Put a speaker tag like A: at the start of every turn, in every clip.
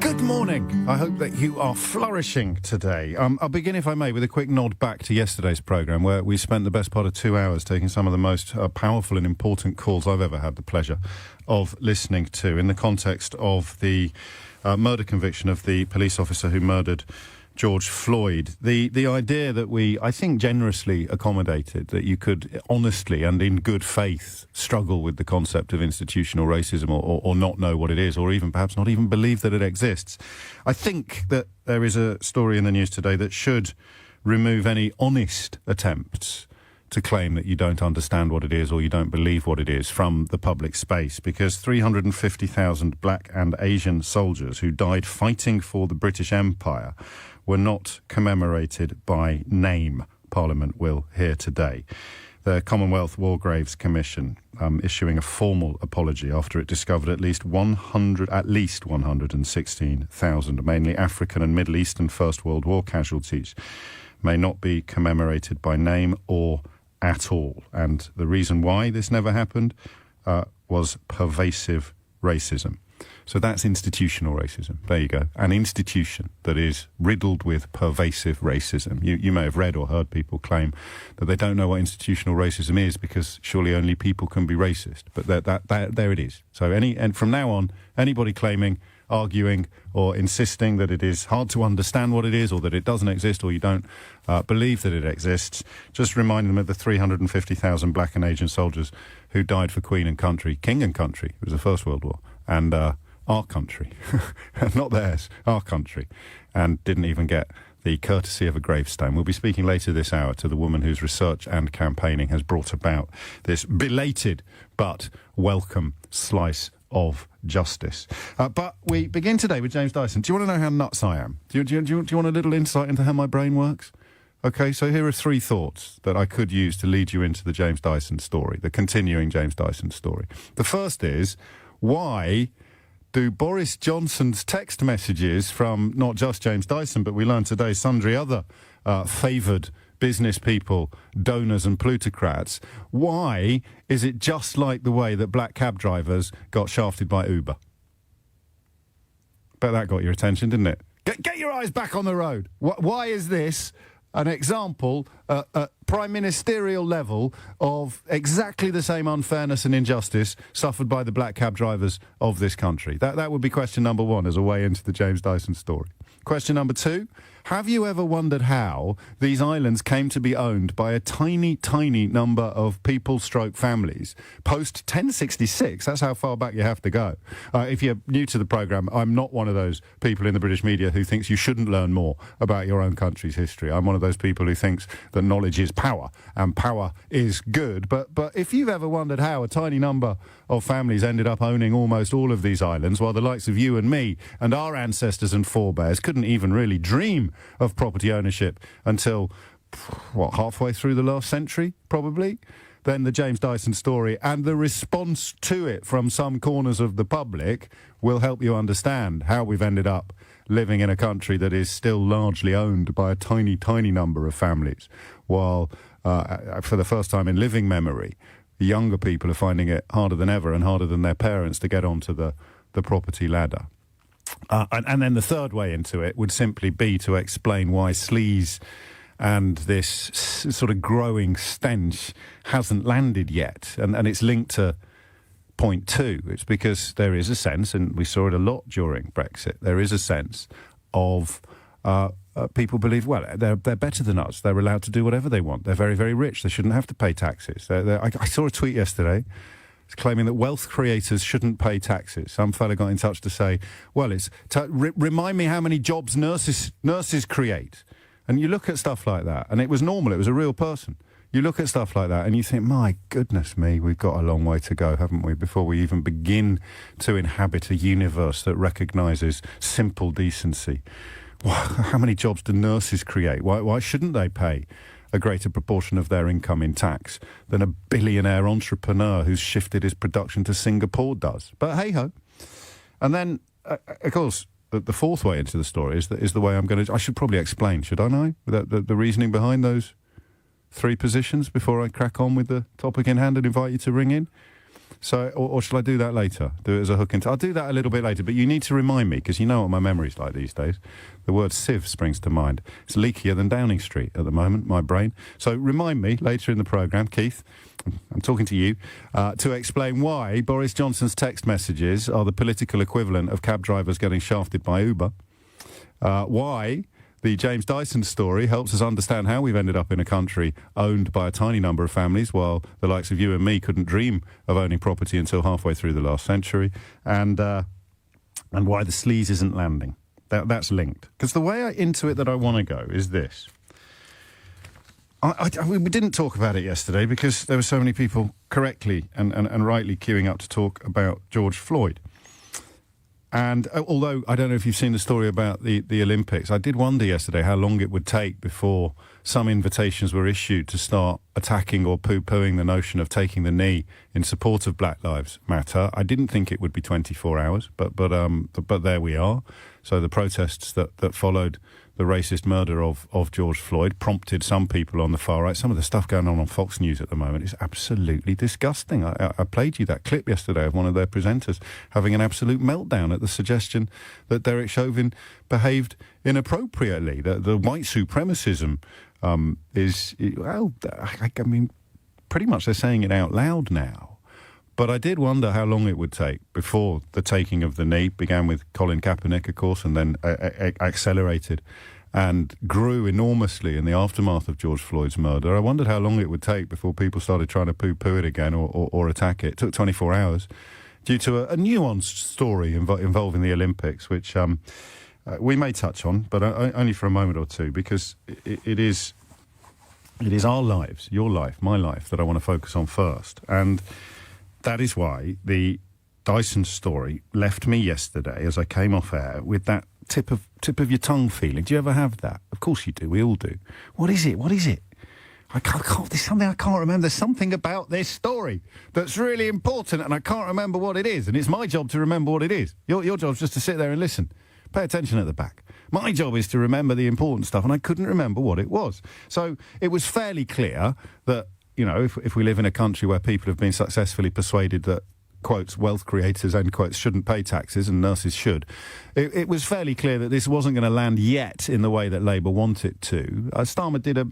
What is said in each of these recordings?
A: Good morning. I hope that you are flourishing today. I'll begin, if I may, with a quick nod back to yesterday's programme, where we spent the best part of 2 hours taking some of the most powerful and important calls I've ever had the pleasure of listening to in the context of the murder conviction of the police officer who murdered George Floyd. The idea that we, I think, generously accommodated, that you could honestly and in good faith struggle with the concept of institutional racism or not know what it is, or even perhaps not even believe that it exists. I think that there is a story in the news today that should remove any honest attempts to claim that you don't understand what it is or you don't believe what it is from the public space, because 350,000 black and Asian soldiers who died fighting for the British Empire were not commemorated by name, Parliament will hear today. The Commonwealth War Graves Commission issuing a formal apology after it discovered at least 116,000, mainly African and Middle Eastern First World War casualties, may not be commemorated by name or at all. And the reason why this never happened was pervasive racism. So that's institutional racism. There you go. An institution that is riddled with pervasive racism. You may have read or heard people claim that they don't know what institutional racism is because surely only people can be racist. But there it is. So and from now on, anybody claiming, arguing or insisting that it is hard to understand what it is or that it doesn't exist or you don't believe that it exists, just remind them of the 350,000 black and Asian soldiers who died for Queen and country, King and country. It was the First World War. And our country, not theirs, our country, and didn't even get the courtesy of a gravestone. We'll be speaking later this hour to the woman whose research and campaigning has brought about this belated but welcome slice of justice. But we begin today with James Dyson. Do you want to know how nuts I am? Do you want a little insight into how my brain works? Okay, so here are three thoughts that I could use to lead you into the James Dyson story, the continuing James Dyson story. The first is, why do Boris Johnson's text messages from not just James Dyson, but we learned today sundry other favoured business people, donors and plutocrats, why is it just like the way that black cab drivers got shafted by Uber? Bet that got your attention, didn't it? Get your eyes back on the road. Why is this an example at prime ministerial level of exactly the same unfairness and injustice suffered by the black cab drivers of this country? That would be question number one as a way into the James Dyson story. Question number two, have you ever wondered how these islands came to be owned by a tiny, tiny number of people/families post-1066? That's how far back you have to go. If you're new to the programme, I'm not one of those people in the British media who thinks you shouldn't learn more about your own country's history. I'm one of those people who thinks that knowledge is power, and power is good. But if you've ever wondered how a tiny number of families ended up owning almost all of these islands, while the likes of you and me and our ancestors and forebears couldn't even really dream of property ownership until, halfway through the last century, probably, then the James Dyson story and the response to it from some corners of the public will help you understand how we've ended up living in a country that is still largely owned by a tiny, tiny number of families, while, for the first time in living memory, the younger people are finding it harder than ever and harder than their parents to get onto the property ladder. And then the third way into it would simply be to explain why sleaze and this sort of growing stench hasn't landed yet. And it's linked to point two. It's because there is a sense, and we saw it a lot during Brexit, there is a sense of people believe, well, they're better than us. They're allowed to do whatever they want. They're very, very rich. They shouldn't have to pay taxes. I saw a tweet yesterday claiming that wealth creators shouldn't pay taxes. Some fella got in touch to say, well, remind me how many jobs nurses create. And you look at stuff like that, and it was normal, it was a real person. You look at stuff like that and you think, my goodness me, we've got a long way to go, haven't we, before we even begin to inhabit a universe that recognises simple decency. How many jobs do nurses create? Why shouldn't they pay a greater proportion of their income in tax than a billionaire entrepreneur who's shifted his production to Singapore does? But hey-ho. And then, of course, the fourth way into the story is the way I'm going to... I should probably explain, should I know, the reasoning behind those three positions before I crack on with the topic in hand and invite you to ring in? So, or shall I do that later? Do it as a hook into... I'll do that a little bit later, but you need to remind me, because you know what my memory's like these days. The word sieve springs to mind. It's leakier than Downing Street at the moment, my brain. So remind me later in the programme, Keith, I'm talking to you, to explain why Boris Johnson's text messages are the political equivalent of cab drivers getting shafted by Uber. Why the James Dyson story helps us understand how we've ended up in a country owned by a tiny number of families, while the likes of you and me couldn't dream of owning property until halfway through the last century, and why the sleaze isn't landing. That's linked. Because the way into it that I want to go is this. We didn't talk about it yesterday because there were so many people correctly and rightly queuing up to talk about George Floyd. And although I don't know if you've seen the story about the Olympics, I did wonder yesterday how long it would take before some invitations were issued to start attacking or poo-pooing the notion of taking the knee in support of Black Lives Matter. I didn't think it would be 24 hours, but there we are. So the protests that followed the racist murder of George Floyd prompted some people on the far right. Some of the stuff going on Fox News at the moment is absolutely disgusting. I played you that clip yesterday of one of their presenters having an absolute meltdown at the suggestion that Derek Chauvin behaved inappropriately. The white supremacism is, well, I mean, pretty much they're saying it out loud now. But I did wonder how long it would take before the taking of the knee began with Colin Kaepernick, of course, and then accelerated and grew enormously in the aftermath of George Floyd's murder. I wondered how long it would take before people started trying to poo-poo it again or attack it. It took 24 hours due to a nuanced story involving the Olympics, which we may touch on, but only for a moment or two, because it is our lives, your life, my life, that I want to focus on first. And that is why the Dyson story left me yesterday as I came off air with that tip of your tongue feeling. Do you ever have that? Of course you do. We all do. What is it? What is it? I can't. There's something I can't remember. There's something about this story that's really important, and I can't remember what it is. And it's my job to remember what it is. Your job's just to sit there and listen. Pay attention at the back. My job is to remember the important stuff, and I couldn't remember what it was. So it was fairly clear that, you know, if we live in a country where people have been successfully persuaded that, quotes, wealth creators, end quotes, shouldn't pay taxes and nurses should, it was fairly clear that this wasn't going to land yet in the way that Labour want it to. Starmer did a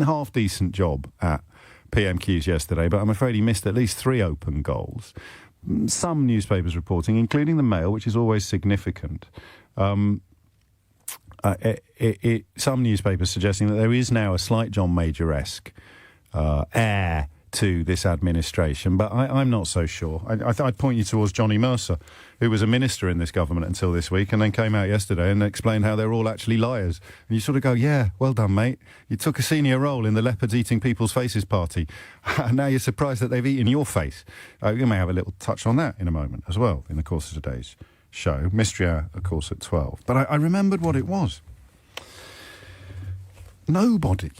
A: half-decent job at PMQs yesterday, but I'm afraid he missed at least 3 open goals. Some newspapers reporting, including the Mail, which is always significant, some newspapers suggesting that there is now a slight John Major-esque air to this administration, but I'm not so sure. I'd point you towards Johnny Mercer, who was a minister in this government until this week and then came out yesterday and explained how they're all actually liars. And you sort of go, yeah, well done, mate. You took a senior role in the Leopards Eating People's Faces party, and now you're surprised that they've eaten your face. We may have a little touch on that in a moment as well in the course of today's show. Mystery Hour, of course, at 12. But I remembered what it was. Nobody,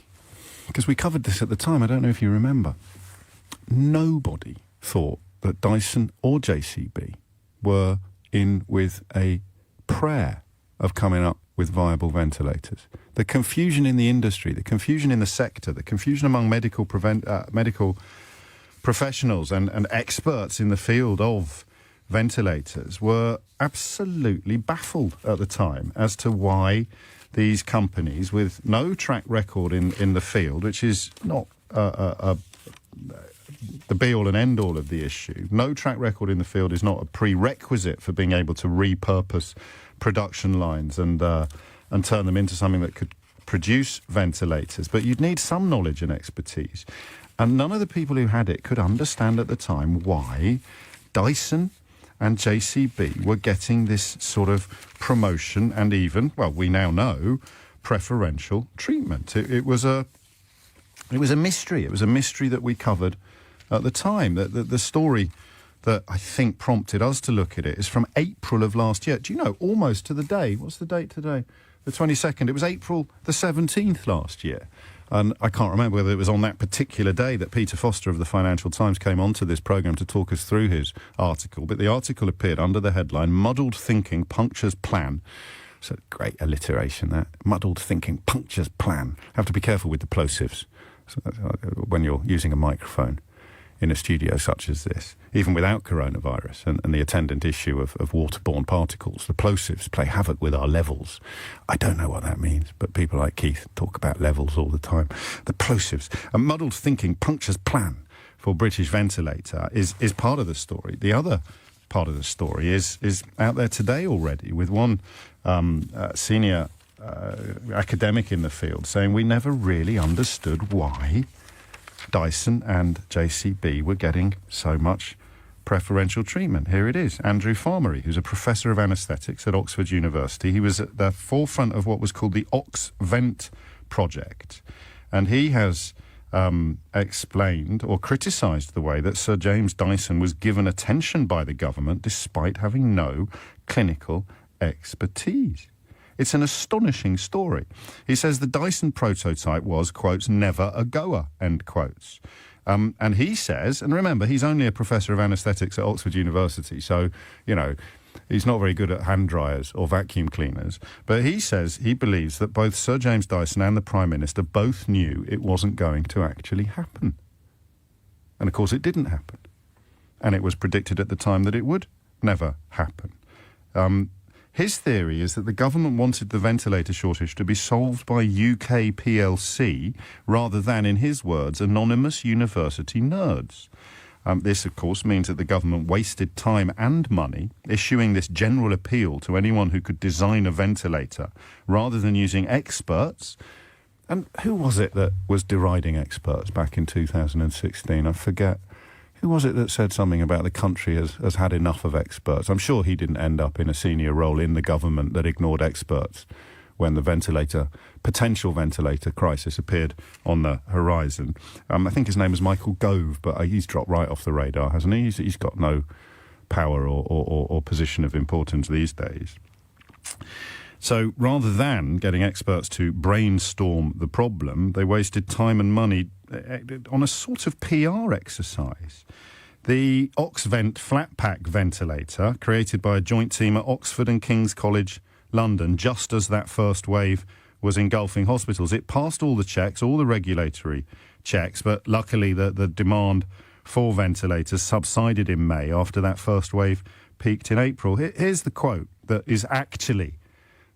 A: because we covered this at the time, I don't know if you remember, nobody thought that Dyson or JCB were in with a prayer of coming up with viable ventilators. The confusion in the industry, the confusion in the sector, the confusion among medical professionals and experts in the field of ventilators were absolutely baffled at the time as to why these companies with no track record in the field, which is not the be-all and end-all of the issue. No track record in the field is not a prerequisite for being able to repurpose production lines and turn them into something that could produce ventilators. But you'd need some knowledge and expertise. And none of the people who had it could understand at the time why Dyson and JCB were getting this sort of promotion and even, well, we now know, preferential treatment. It was a mystery. It was a mystery that we covered at the time. The story that I think prompted us to look at it is from April of last year. Do you know, almost to the day? What's the date today? The 22nd. It was April the 17th last year. And I can't remember whether it was on that particular day that Peter Foster of the Financial Times came onto this programme to talk us through his article. But the article appeared under the headline, Muddled Thinking Punctures Plan. So great alliteration, that. Muddled Thinking Punctures Plan. Have to be careful with the plosives when you're using a microphone in a studio such as this, even without coronavirus and the attendant issue of waterborne particles. The plosives play havoc with our levels. I don't know what that means, but people like Keith talk about levels all the time. The plosives. A muddled thinking punctures plan for British ventilator is part of the story. The other part of the story is out there today already, with one senior academic in the field saying we never really understood why Dyson and JCB were getting so much preferential treatment. Here it is. Andrew Farmery, who's a professor of anaesthetics at Oxford University. He was at the forefront of what was called the OxVent project. And he has explained or criticised the way that Sir James Dyson was given attention by the government despite having no clinical expertise. It's an astonishing story. He says the Dyson prototype was, quotes, never a goer, end quotes. And he says, and remember, he's only a professor of anaesthetics at Oxford University, so, you know, he's not very good at hand dryers or vacuum cleaners. But he says he believes that both Sir James Dyson and the Prime Minister both knew it wasn't going to actually happen. And, of course, it didn't happen. And it was predicted at the time that it would never happen. His theory is that the government wanted the ventilator shortage to be solved by UK PLC rather than, in his words, anonymous university nerds. This, of course, means that the government wasted time and money issuing this general appeal to anyone who could design a ventilator rather than using experts. And who was it that was deriding experts back in 2016? I forget. Who was it that said something about the country has had enough of experts? I'm sure he didn't end up in a senior role in the government that ignored experts when the potential ventilator crisis appeared on the horizon. I think his name was Michael Gove, but he's dropped right off the radar, hasn't he? He's got no power or position of importance these days. So rather than getting experts to brainstorm the problem, they wasted time and money on a sort of PR exercise. The OxVent flat pack ventilator, created by a joint team at Oxford and King's College London, just as that first wave was engulfing hospitals. It passed all the checks, all the regulatory checks, but luckily the demand for ventilators subsided in May after that first wave peaked in April. Here's the quote that is actually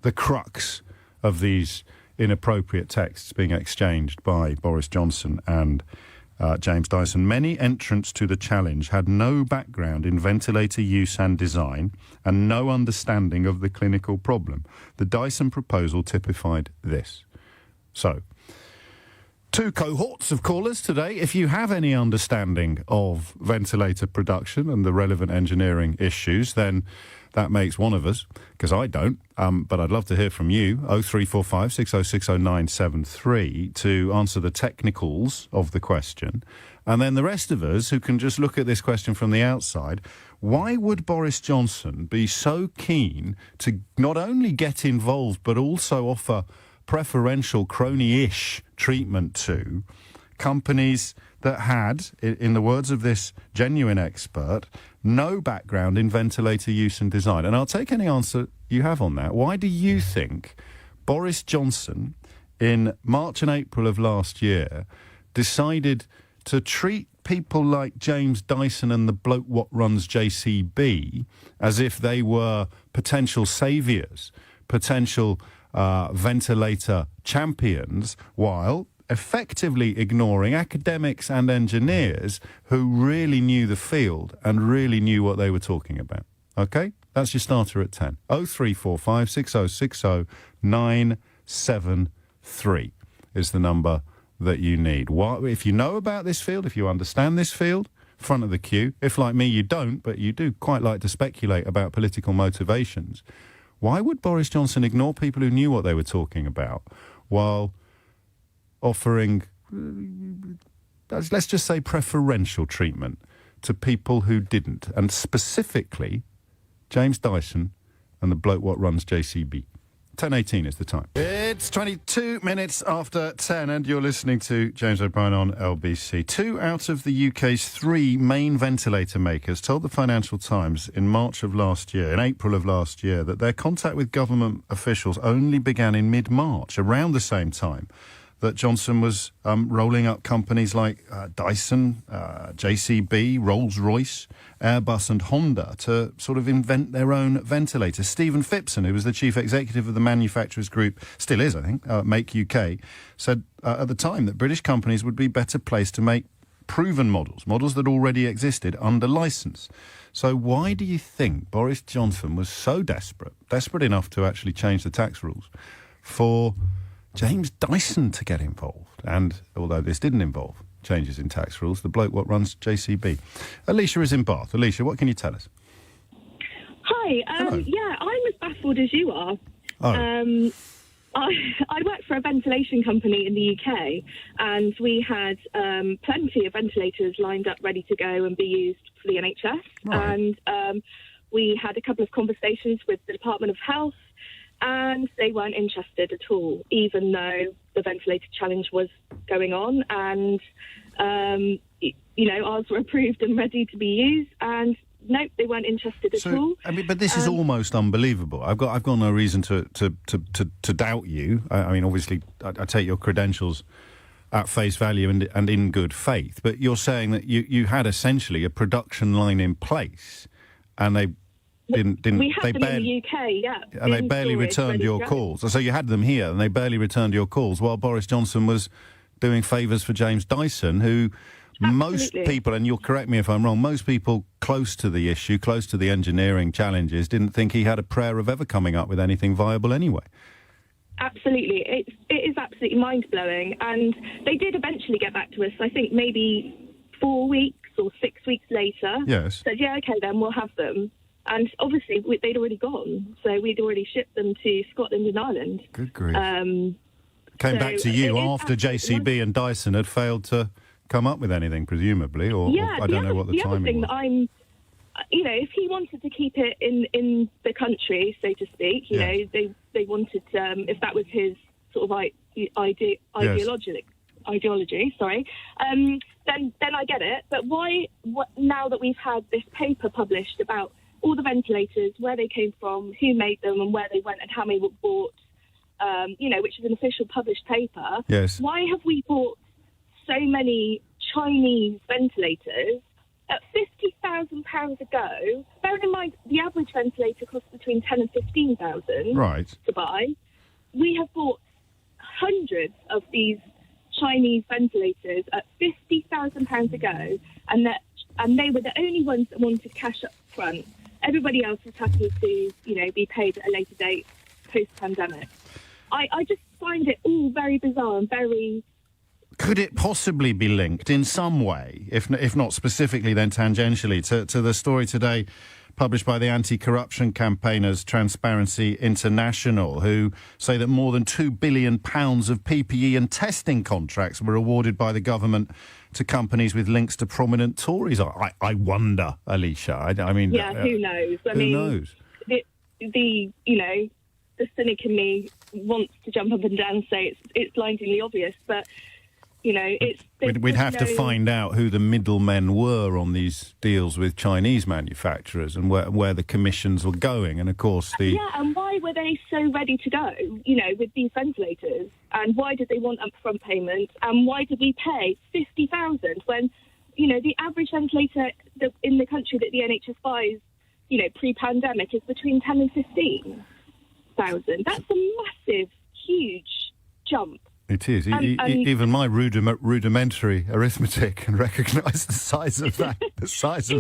A: the crux of these inappropriate texts being exchanged by Boris Johnson and James Dyson. Many entrants to the challenge had no background in ventilator use and design and no understanding of the clinical problem. The Dyson proposal typified this. So, two cohorts of callers today. If you have any understanding of ventilator production and the relevant engineering issues, then that makes one of us, because I don't. But I'd love to hear from you, 0345 6060 973, to answer the technicals of the question. And then the rest of us who can just look at this question from the outside. Why would Boris Johnson be so keen to not only get involved but also offer preferential crony-ish treatment to companies that had, in the words of this genuine expert, no background in ventilator use and design? And I'll take any answer you have on that. Why do you think Boris Johnson, in March and April of last year, decided to treat people like James Dyson and the bloke what runs JCB as if they were potential saviours, potential ventilator champions, while effectively ignoring academics and engineers who really knew the field and really knew what they were talking about? OK? That's your starter at 10. 0345 6060 973 is the number that you need. If you know about this field, if you understand this field, front of the queue. If, like me, you don't, but you do quite like to speculate about political motivations, why would Boris Johnson ignore people who knew what they were talking about while offering, let's just say, preferential treatment to people who didn't, and specifically James Dyson and the bloke what runs JCB? 10:18 is the time. It's 22 minutes after 10 and you're listening to James O'Brien on LBC. 2 out of the UK's 3 main ventilator makers told the Financial Times in March of last year, in April of last year, that their contact with government officials only began in mid-March, around the same time that Johnson was rolling up companies like Dyson, JCB, Rolls-Royce, Airbus and Honda to sort of invent their own ventilators. Stephen Phipson, who was the chief executive of the manufacturers group, still is, I think, Make UK, said at the time that British companies would be better placed to make proven models that already existed under licence. So why do you think Boris Johnson was so desperate enough to actually change the tax rules for James Dyson to get involved? And although this didn't involve changes in tax rules, the bloke what runs JCB. Alicia is in Bath. Alicia, what can you tell us?
B: Hi. Yeah, I'm as baffled as you are.
A: Oh.
B: I work for a ventilation company in the UK, and we had plenty of ventilators lined up ready to go and be used for the NHS.
A: Right.
B: And we had a couple of conversations with the Department of Health, and they weren't interested at all, even though the ventilator challenge was going on. And, ours were approved and ready to be used, and no, they weren't interested at all.
A: I mean, but this is almost unbelievable. I've got no reason to doubt you. I mean, obviously, I take your credentials at face value and in good faith. But you're saying that you had essentially a production line in place, and they didn't.
B: We had them in the UK, yeah.
A: And they barely returned your calls. So you had them here, and they barely returned your calls while Boris Johnson was doing favours for James Dyson, who. Most people, and you'll correct me if I'm wrong, most people close to the issue, close to the engineering challenges, didn't think he had a prayer of ever coming up with anything viable anyway.
B: Absolutely. It is absolutely mind-blowing. And they did eventually get back to us, I think maybe 4 weeks or 6 weeks later.
A: Yes.
B: Said, yeah, OK, then we'll have them. And obviously, they'd already gone. So we'd already shipped them to Scotland and Ireland.
A: Good grief. Came back to you after JCB and Dyson had failed to come up with anything, presumably, or I don't know what the timing was.
B: That if he wanted to keep it in the country, so to speak, you know, they wanted, if that was his sort of ideology, sorry, then I get it. But why, now that we've had this paper published about all the ventilators, where they came from, who made them, and where they went, and how many were bought, which is an official published paper, why have we bought so many Chinese ventilators at £50,000 a go? Bearing in mind, the average ventilator costs between 10 and 15,000 to buy. We have bought hundreds of these Chinese ventilators at £50,000 a go, and they were the only ones that wanted cash up front. Everybody else was happy to, be paid at a later date post-pandemic. I just find it all very bizarre and very...
A: Could it possibly be linked in some way, if not specifically then tangentially, to the story today published by the anti-corruption campaigners Transparency International, who say that more than £2 billion of PPE and testing contracts were awarded by the government to companies with links to prominent Tories? I wonder, Alicia. I mean...
B: Yeah, who knows?
A: Who knows?
B: The cynic in me wants to jump up and down and say it's blindingly obvious, but...
A: We'd have to find out who the middlemen were on these deals with Chinese manufacturers and where the commissions were going. And, of course,
B: and why were they so ready to go, with these ventilators? And why did they want upfront payment? And why did we pay $50,000 when, the average ventilator in the country that the NHS buys, pre-pandemic is between 10 and 15,000? That's a massive, huge jump.
A: It is. Even my rudimentary arithmetic can recognise the size of that. gap.
B: It's just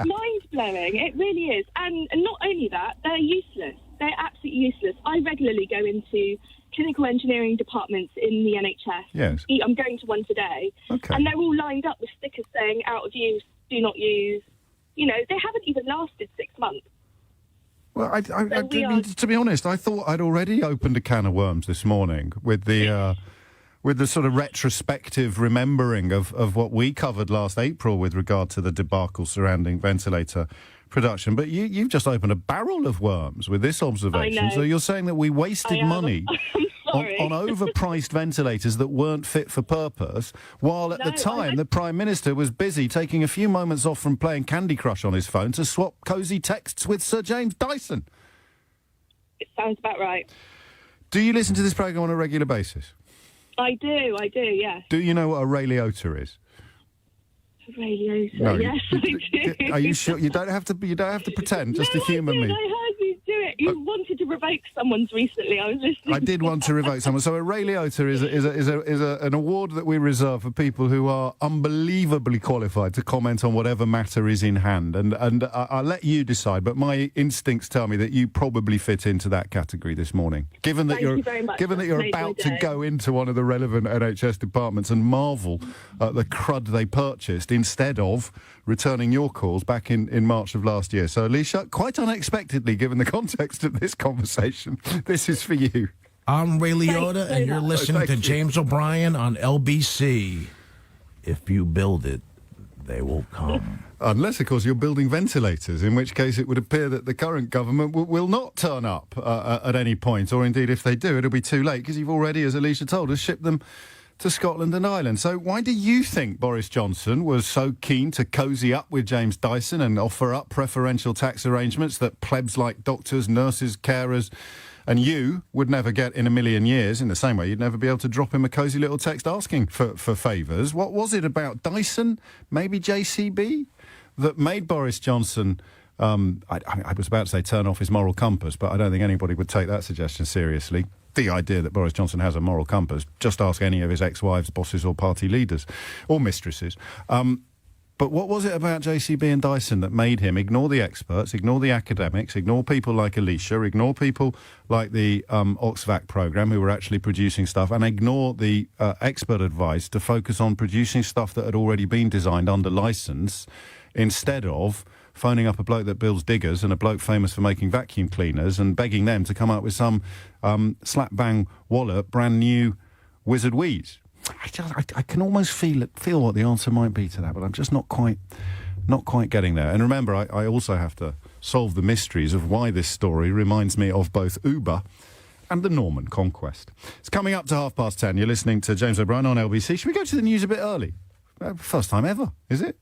B: mind-blowing. It really is. And not only that, they're useless. They're absolutely useless. I regularly go into clinical engineering departments in the NHS.
A: Yes.
B: I'm going to one today.
A: Okay.
B: And they're all lined up with stickers saying out of use, do not use. They haven't even lasted 6 months.
A: Well, to be honest, I thought I'd already opened a can of worms this morning with the sort of retrospective remembering of what we covered last April with regard to the debacle surrounding ventilator production. But you've just opened a barrel of worms with this observation.
B: I know.
A: So you're saying that we wasted money
B: on
A: overpriced ventilators that weren't fit for purpose, while at the time the Prime Minister was busy taking a few moments off from playing Candy Crush on his phone to swap cosy texts with Sir James Dyson.
B: It sounds about right.
A: Do you listen to this programme on a regular basis?
B: I do, yes.
A: Do you know what a Ray Liotta is?
B: Radio, so
A: No,
B: yes, I do.
A: Are you sure? You don't have to pretend. Just to humour me.
B: I heard you do it. You wanted to revoke someone's recently. I was listening.
A: I did want to revoke someone. So a Ray Liotta is an award that we reserve for people who are unbelievably qualified to comment on whatever matter is in hand. And I'll let you decide. But my instincts tell me that you probably fit into that category this morning. Given that
B: Thank you very much.
A: given that you're
B: That's made
A: about
B: my
A: to
B: day.
A: go into one of the relevant NHS departments and marvel at the crud they purchased instead of returning your calls back in March of last year. So, Alicia, quite unexpectedly, given the context of this conversation, this is for you.
C: I'm Ray Liotta,
B: so
C: and you're
B: much.
C: listening
A: Thank
C: to
A: you.
C: James O'Brien on LBC. If you build it, they will come.
A: Unless, of course, you're building ventilators, in which case it would appear that the current government will not turn up at any point, or indeed if they do, it'll be too late, because you've already, as Alicia told us, shipped them to Scotland and Ireland. So why do you think Boris Johnson was so keen to cosy up with James Dyson and offer up preferential tax arrangements that plebs like doctors, nurses, carers and you would never get in a million years, in the same way you'd never be able to drop him a cosy little text asking for favours? What was it about Dyson, maybe JCB, that made Boris Johnson... I was about to say turn off his moral compass, but I don't think anybody would take that suggestion seriously. The idea that Boris Johnson has a moral compass, just ask any of his ex-wives, bosses or party leaders or mistresses. But what was it about JCB and Dyson that made him ignore the experts, ignore the academics, ignore people like Alicia, ignore people like the Oxfam programme who were actually producing stuff, and ignore the expert advice to focus on producing stuff that had already been designed under licence, instead of phoning up a bloke that builds diggers and a bloke famous for making vacuum cleaners and begging them to come up with some slap-bang wallop, brand new wizard weed? I can almost feel what the answer might be to that, but I'm just not quite getting there. And remember, I also have to solve the mysteries of why this story reminds me of both Uber and the Norman Conquest. It's coming up to 10:30. You're listening to James O'Brien on LBC. Should we go to the news a bit early? First time ever, is it?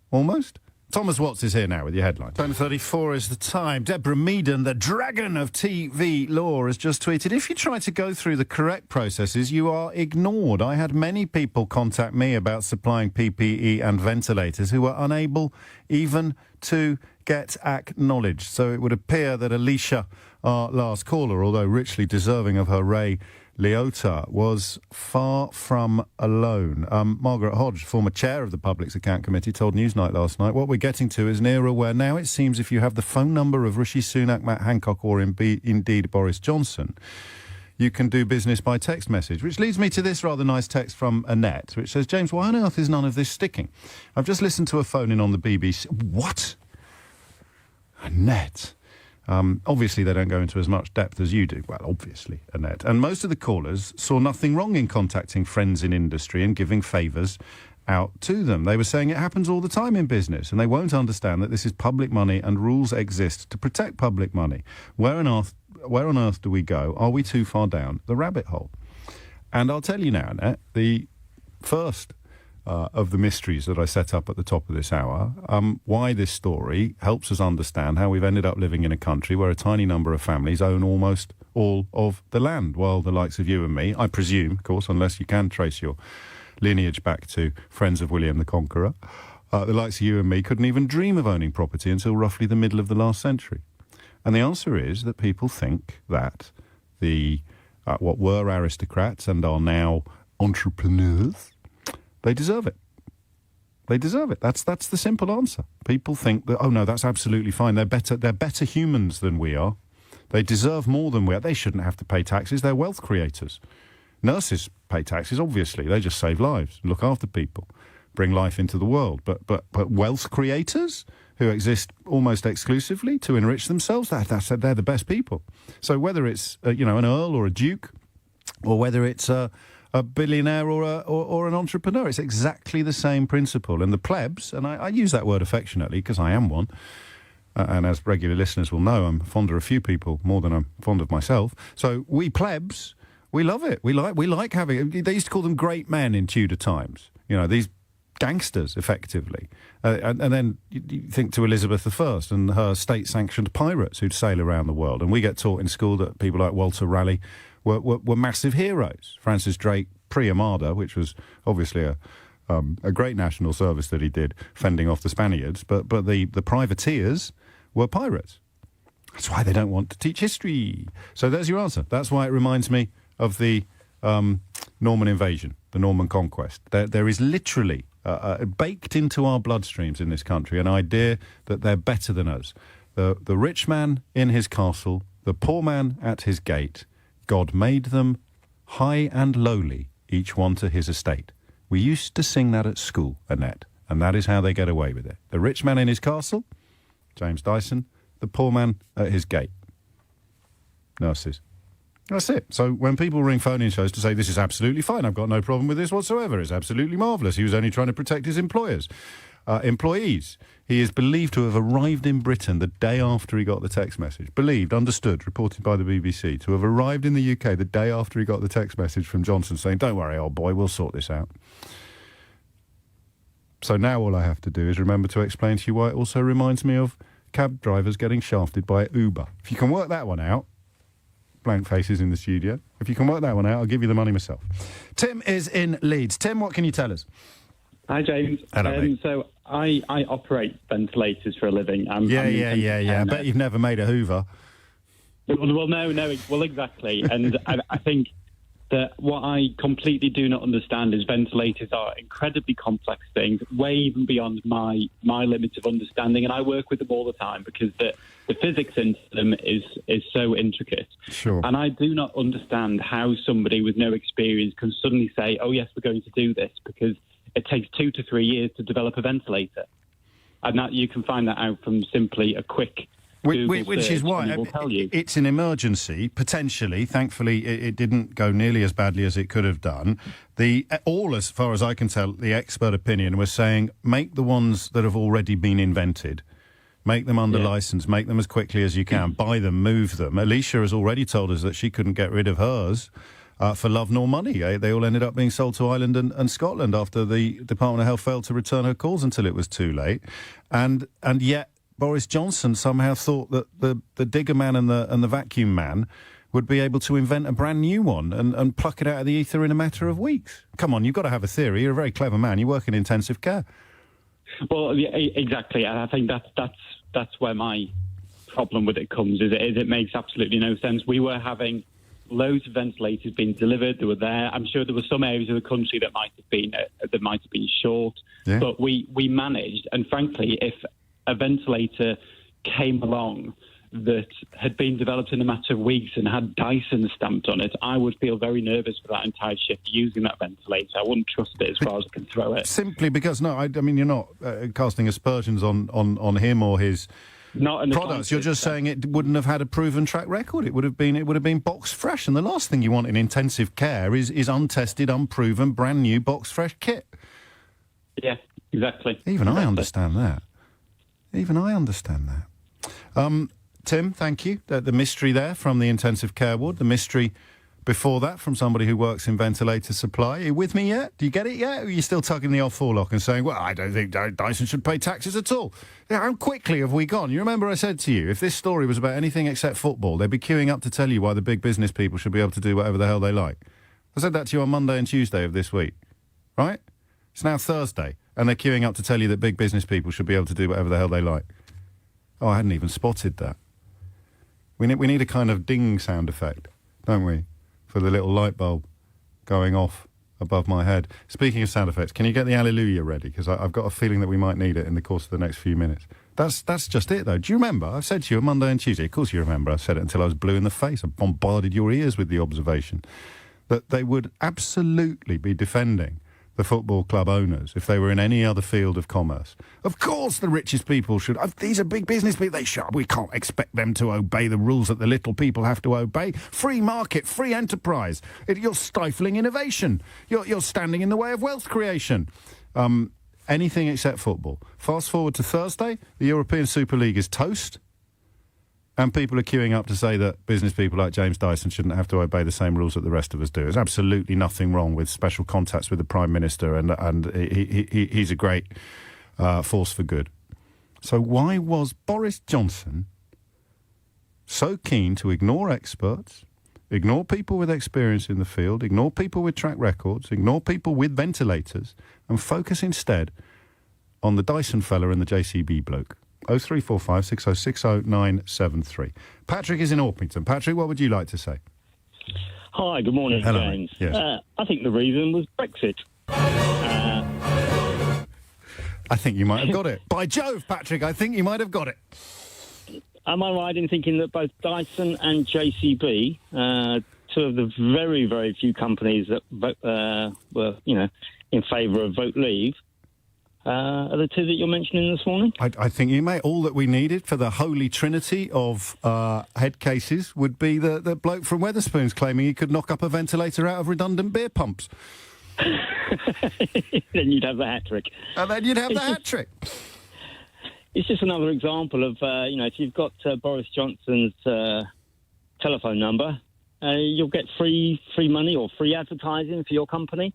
A: Almost. Thomas Watts is here now with your headlines. 10:34 is the time. Deborah Meaden, the dragon of TV law, has just tweeted, if you try to go through the correct processes, you are ignored. I had many people contact me about supplying PPE and ventilators who were unable even to get acknowledged. So it would appear that Alicia, our last caller, although richly deserving of her Ray Liotta, was far from alone. Margaret Hodge, former chair of the Public's Account Committee, told Newsnight last night, what we're getting to is an era where now it seems if you have the phone number of Rishi Sunak, Matt Hancock or indeed Boris Johnson, you can do business by text message. Which leads me to this rather nice text from Annette, which says, James, why on earth is none of this sticking? I've just listened to a phone-in on the BBC. What? Annette? Obviously, they don't go into as much depth as you do. Well, obviously, Annette. And most of the callers saw nothing wrong in contacting friends in industry and giving favours out to them. They were saying it happens all the time in business, and they won't understand that this is public money and rules exist to protect public money. Where on earth do we go? Are we too far down the rabbit hole? And I'll tell you now, Annette, the first of the mysteries that I set up at the top of this hour, why this story helps us understand how we've ended up living in a country where a tiny number of families own almost all of the land, while the likes of you and me, I presume, of course, unless you can trace your lineage back to friends of William the Conqueror, the likes of you and me couldn't even dream of owning property until roughly the middle of the last century. And the answer is that people think that the what were aristocrats and are now entrepreneurs, they deserve it. They deserve it. That's the simple answer. People think that, oh no, that's absolutely fine. They're better humans than we are. They deserve more than we are. They shouldn't have to pay taxes. They're wealth creators. Nurses pay taxes, obviously. They just save lives, look after people, bring life into the world. But wealth creators who exist almost exclusively to enrich themselves, they're the best people. So whether it's an earl or a duke, or whether it's a billionaire or an entrepreneur, it's exactly the same principle. And the plebs, and I use that word affectionately because I am one, and as regular listeners will know, I'm fond of a few people more than I'm fond of myself. So we plebs, we love it. We like having. They used to call them great men in Tudor times. You know, these gangsters, effectively. And then you think to Elizabeth I and her state-sanctioned pirates who'd sail around the world. And we get taught in school that people like Walter Raleigh were massive heroes. Francis Drake pre-Armada, which was obviously a great national service that he did, fending off the Spaniards, but the privateers were pirates. That's why they don't want to teach history. So there's your answer. That's why it reminds me of the Norman invasion, the Norman conquest. There is literally baked into our bloodstreams in this country an idea that they're better than us. The rich man in his castle, the poor man at his gate, God made them high and lowly, each one to his estate. We used to sing that at school, Annette, and that is how they get away with it. The rich man in his castle, James Dyson, the poor man at his gate. Nurses. That's it. So when people ring phone-in shows to say this is absolutely fine, I've got no problem with this whatsoever, it's absolutely marvellous, he was only trying to protect his employees. He is believed to have arrived in Britain the day after he got the text message. Believed, understood, reported by the BBC, to have arrived in the UK the day after he got the text message from Johnson saying, don't worry, old boy, we'll sort this out. So now all I have to do is remember to explain to you why it also reminds me of cab drivers getting shafted by Uber. If you can work that one out, blank faces in the studio, if you can work that one out, I'll give you the money myself. Tim is in Leeds. Tim, what can you tell us?
D: Hi, James.
A: Hello, mate.
D: So I operate ventilators for a living.
A: Yeah. I bet you've never made a Hoover.
D: Well, no. Well, exactly. And I think that what I completely do not understand is ventilators are incredibly complex things, way even beyond my limits of understanding. And I work with them all the time because the physics into them is so intricate.
A: Sure.
D: And I do not understand how somebody with no experience can suddenly say, oh, yes, we're going to do this, because it takes 2 to 3 years to develop a ventilator. And that you can find that out from simply a quick Google
A: which
D: search,
A: is why
D: and it will tell you.
A: It's an emergency, potentially. Thankfully, it didn't go nearly as badly as it could have done. All, as far as I can tell, the expert opinion was saying, make the ones that have already been invented. Make them under licence. Make them as quickly as you can. Buy them, move them. Alicia has already told us that she couldn't get rid of hers for love nor money. They all ended up being sold to Ireland and Scotland after the Department of Health failed to return her calls until it was too late. And yet Boris Johnson somehow thought that the digger man and the vacuum man would be able to invent a brand new one and pluck it out of the ether in a matter of weeks. Come on, you've got to have a theory. You're a very clever man. You work in intensive care.
D: Well, yeah, exactly. And I think that's where my problem with it comes, is it makes absolutely no sense. We were having loads of ventilators being delivered. They were there. I'm sure there were some areas of the country that might have been short, but we managed. And frankly, if a ventilator came along that had been developed in a matter of weeks and had Dyson stamped on it, I would feel very nervous for that entire shift using that ventilator. I wouldn't trust it as far as I can throw it. Simply
A: because, I mean, you're not casting aspersions on him or his products. You're just saying it wouldn't have had a proven track record. It would have been box fresh. And the last thing you want in intensive care is untested, unproven, brand new box fresh kit.
D: Yeah, exactly.
A: Even I understand that. Tim, thank you. The mystery there from the intensive care ward. The mystery before that from somebody who works in ventilator supply. Are you with me yet? Do you get it yet? Or are you still tugging the old forelock and saying, well, I don't think Dyson should pay taxes at all? How quickly have we gone? You remember I said to you, if this story was about anything except football, they'd be queuing up to tell you why the big business people should be able to do whatever the hell they like. I said that to you on Monday and Tuesday of this week, right? It's now Thursday, and they're queuing up to tell you that big business people should be able to do whatever the hell they like. Oh, I hadn't even spotted that. We need a kind of ding sound effect, don't we, for the little light bulb going off above my head. Speaking of sound effects, can you get the hallelujah ready? Because I've got a feeling that we might need it in the course of the next few minutes. That's just it, though. Do you remember? I said to you on Monday and Tuesday, of course you remember, I said it until I was blue in the face. I bombarded your ears with the observation that they would absolutely be defending the football club owners if they were in any other field of commerce. Of course the richest people should. These are big business people. They should. We can't expect them to obey the rules that the little people have to obey. Free market, free enterprise. You're stifling innovation. You're standing in the way of wealth creation. Anything except football. Fast forward to Thursday, the European Super League is toast. And people are queuing up to say that business people like James Dyson shouldn't have to obey the same rules that the rest of us do. There's absolutely nothing wrong with special contacts with the Prime Minister, and he's a great force for good. So why was Boris Johnson so keen to ignore experts, ignore people with experience in the field, ignore people with track records, ignore people with ventilators, and focus instead on the Dyson fella and the JCB bloke. 0345 6060 973. Patrick is in Orpington. Patrick, what would you like to say?
E: Hi, good morning,
A: Hello,
E: James.
A: mate. Yes.
E: I think the reason was Brexit.
A: I think you might have got it. By Jove, Patrick, I think you might have got it.
E: Am I right in thinking that both Dyson and JCB, two of the very, very few companies that were, in favour of vote leave, are the two that you're mentioning this morning?
A: I think you may. All that we needed for the holy trinity of head cases would be the bloke from Wetherspoons claiming he could knock up a ventilator out of redundant beer pumps.
E: Then you'd have the hat trick.
A: And then you'd have the hat trick.
E: It's just another example of, if you've got Boris Johnson's telephone number, you'll get free money or free advertising for your company.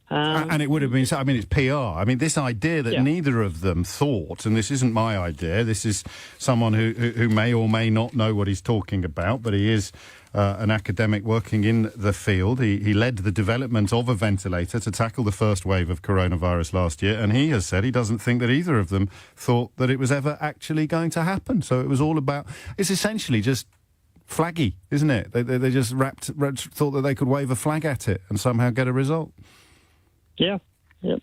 A: And it would have been, I mean, it's PR. I mean, this idea that neither of them thought, and this isn't my idea, this is someone who may or may not know what he's talking about, but he is an academic working in the field. He led the development of a ventilator to tackle the first wave of coronavirus last year, and he has said he doesn't think that either of them thought that it was ever actually going to happen. So it was all about, it's essentially just flaggy, isn't it? They just thought that they could wave a flag at it and somehow get a result.
E: Yeah, yep.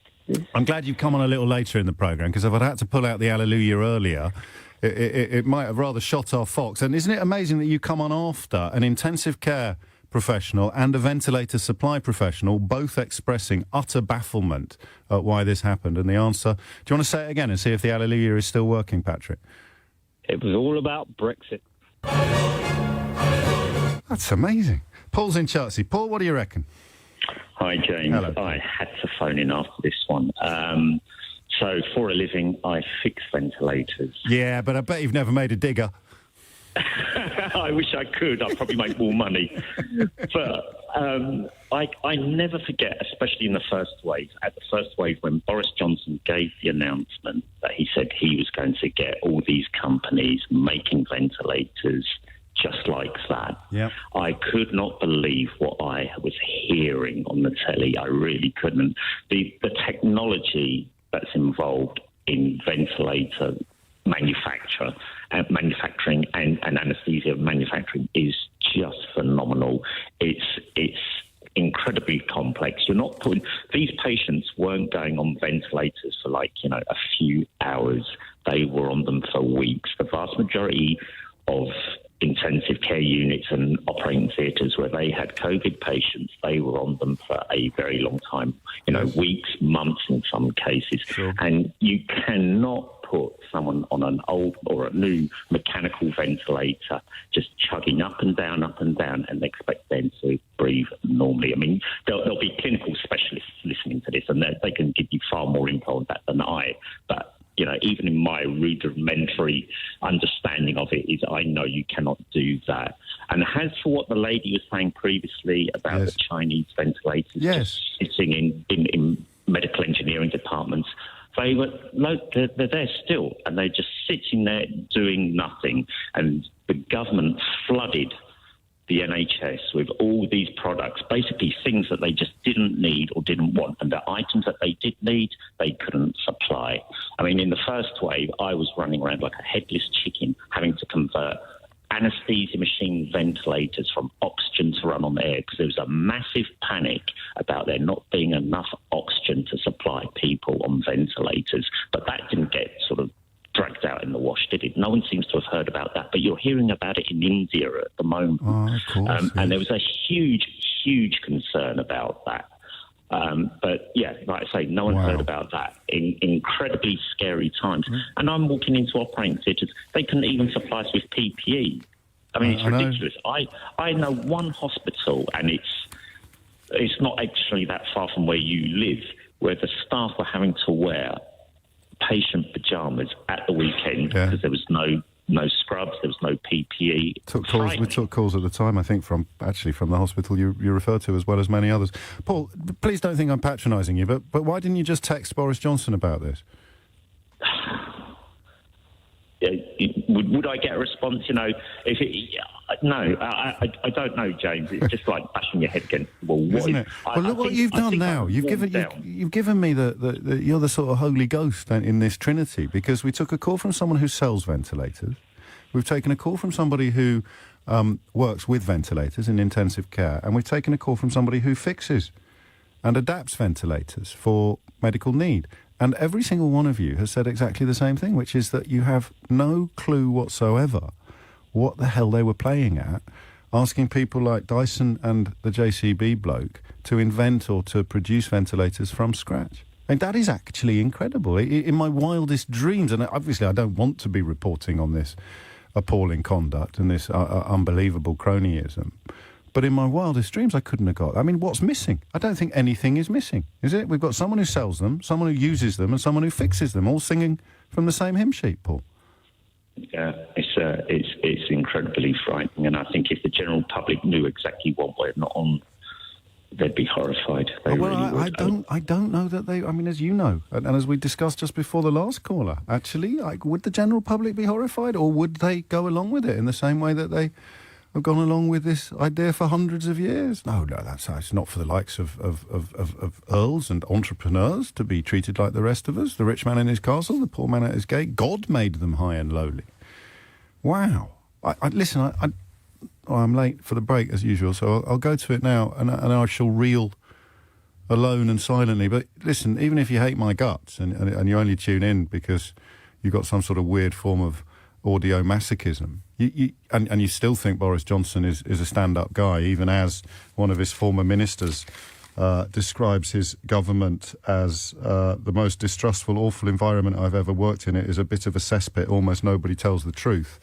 A: I'm glad you've come on a little later in the programme, because if I'd had to pull out the hallelujah earlier, it might have rather shot our fox. And isn't it amazing that you come on after an intensive care professional and a ventilator supply professional, both expressing utter bafflement at why this happened? And the answer, do you want to say it again and see if the hallelujah is still working, Patrick?
E: It was all about Brexit.
A: That's amazing. Paul's in Chertsey. Paul, what do you reckon?
F: Hi, James.
A: Hello.
F: I had to phone in after this one. So, for a living, I fix ventilators.
A: Yeah, but I bet you've never made a digger.
F: I wish I could. I'd probably make more money. But I never forget, especially in the first wave, at the first wave when Boris Johnson gave the announcement that he said he was going to get all these companies making ventilators just like that.
A: Yep.
F: I could not believe what I was hearing on the telly. I really couldn't. The technology that's involved in ventilator manufacturing and anaesthesia manufacturing is just phenomenal. It's incredibly complex. You're not putting, these patients weren't going on ventilators for a few hours. They were on them for weeks. The vast majority of intensive care units and operating theatres where they had COVID patients, they were on them for a very long time, weeks, months in some cases.
A: Sure.
F: And you cannot put someone on an old or a new mechanical ventilator just chugging up and down, and expect them to breathe normally. I mean, there'll be clinical specialists listening to this, and they can give you far more info on that than I. But even in my rudimentary understanding of it, is I know you cannot do that. And as for what the lady was saying previously about the Chinese ventilators just sitting in medical engineering departments, they're there still, and they're just sitting there doing nothing. And the government flooded the NHS with all these products, basically things that they just didn't need or didn't want, and the items that they did need, they couldn't supply. I mean, in the first wave, I was running around like a headless chicken, having to convert anaesthesia machine ventilators from oxygen to run on air, because there was a massive panic about there not being enough oxygen to supply people on ventilators. But that didn't get sort of dragged out in the wash, did it? No one seems to have heard about that, but you're hearing about it in India at the moment.
A: Oh, of course, yes.
F: And there was a huge concern about that. But yeah, like I say, no one heard about that in incredibly scary times. And I'm walking into operating theatres, they couldn't even supply us with PPE. I mean, it's ridiculous. I know one hospital, and it's not actually that far from where you live, where the staff were having to wear patient pyjamas at the weekend because there was no scrubs, there was no PPE.
A: We took calls at the time, I think, from the hospital you refer to, as well as many others. Paul, please don't think I'm patronising you, but why didn't you just text Boris Johnson about this?
F: Would I get a response? No, I don't know, James. It's just like bashing your head against the wall.
A: Isn't it? Well, look what you've done now. You've given me you're the sort of Holy Ghost in this trinity, because we took a call from someone who sells ventilators. We've taken a call from somebody who works with ventilators in intensive care, and we've taken a call from somebody who fixes and adapts ventilators for medical need. And every single one of you has said exactly the same thing, which is that you have no clue whatsoever what the hell they were playing at, asking people like Dyson and the JCB bloke to invent or to produce ventilators from scratch. And that is actually incredible. In my wildest dreams, and obviously I don't want to be reporting on this appalling conduct and this unbelievable cronyism, but in my wildest dreams I couldn't have got... I mean, what's missing? I don't think anything is missing, is it? We've got someone who sells them, someone who uses them, and someone who fixes them, all singing from the same hymn sheet, Paul.
F: Yeah, it's incredibly frightening, and I think if the general public knew exactly what we're not on, they'd be horrified. They really would.
A: I don't know that they... I mean, as you know, and as we discussed just before the last caller, actually, would the general public be horrified, or would they go along with it in the same way that they have gone along with this idea for hundreds of years? No, it's not for the likes of earls and entrepreneurs to be treated like the rest of us. The rich man in his castle, the poor man at his gate. God made them high and lowly. Wow. Listen, I'm late for the break as usual, so I'll go to it now, and I shall reel alone and silently. But listen, even if you hate my guts and you only tune in because you've got some sort of weird form of audio masochism, and you still think Boris Johnson is a stand-up guy, even as one of his former ministers describes his government as the most distrustful, awful environment I've ever worked in. It is a bit of a cesspit. Almost nobody tells the truth.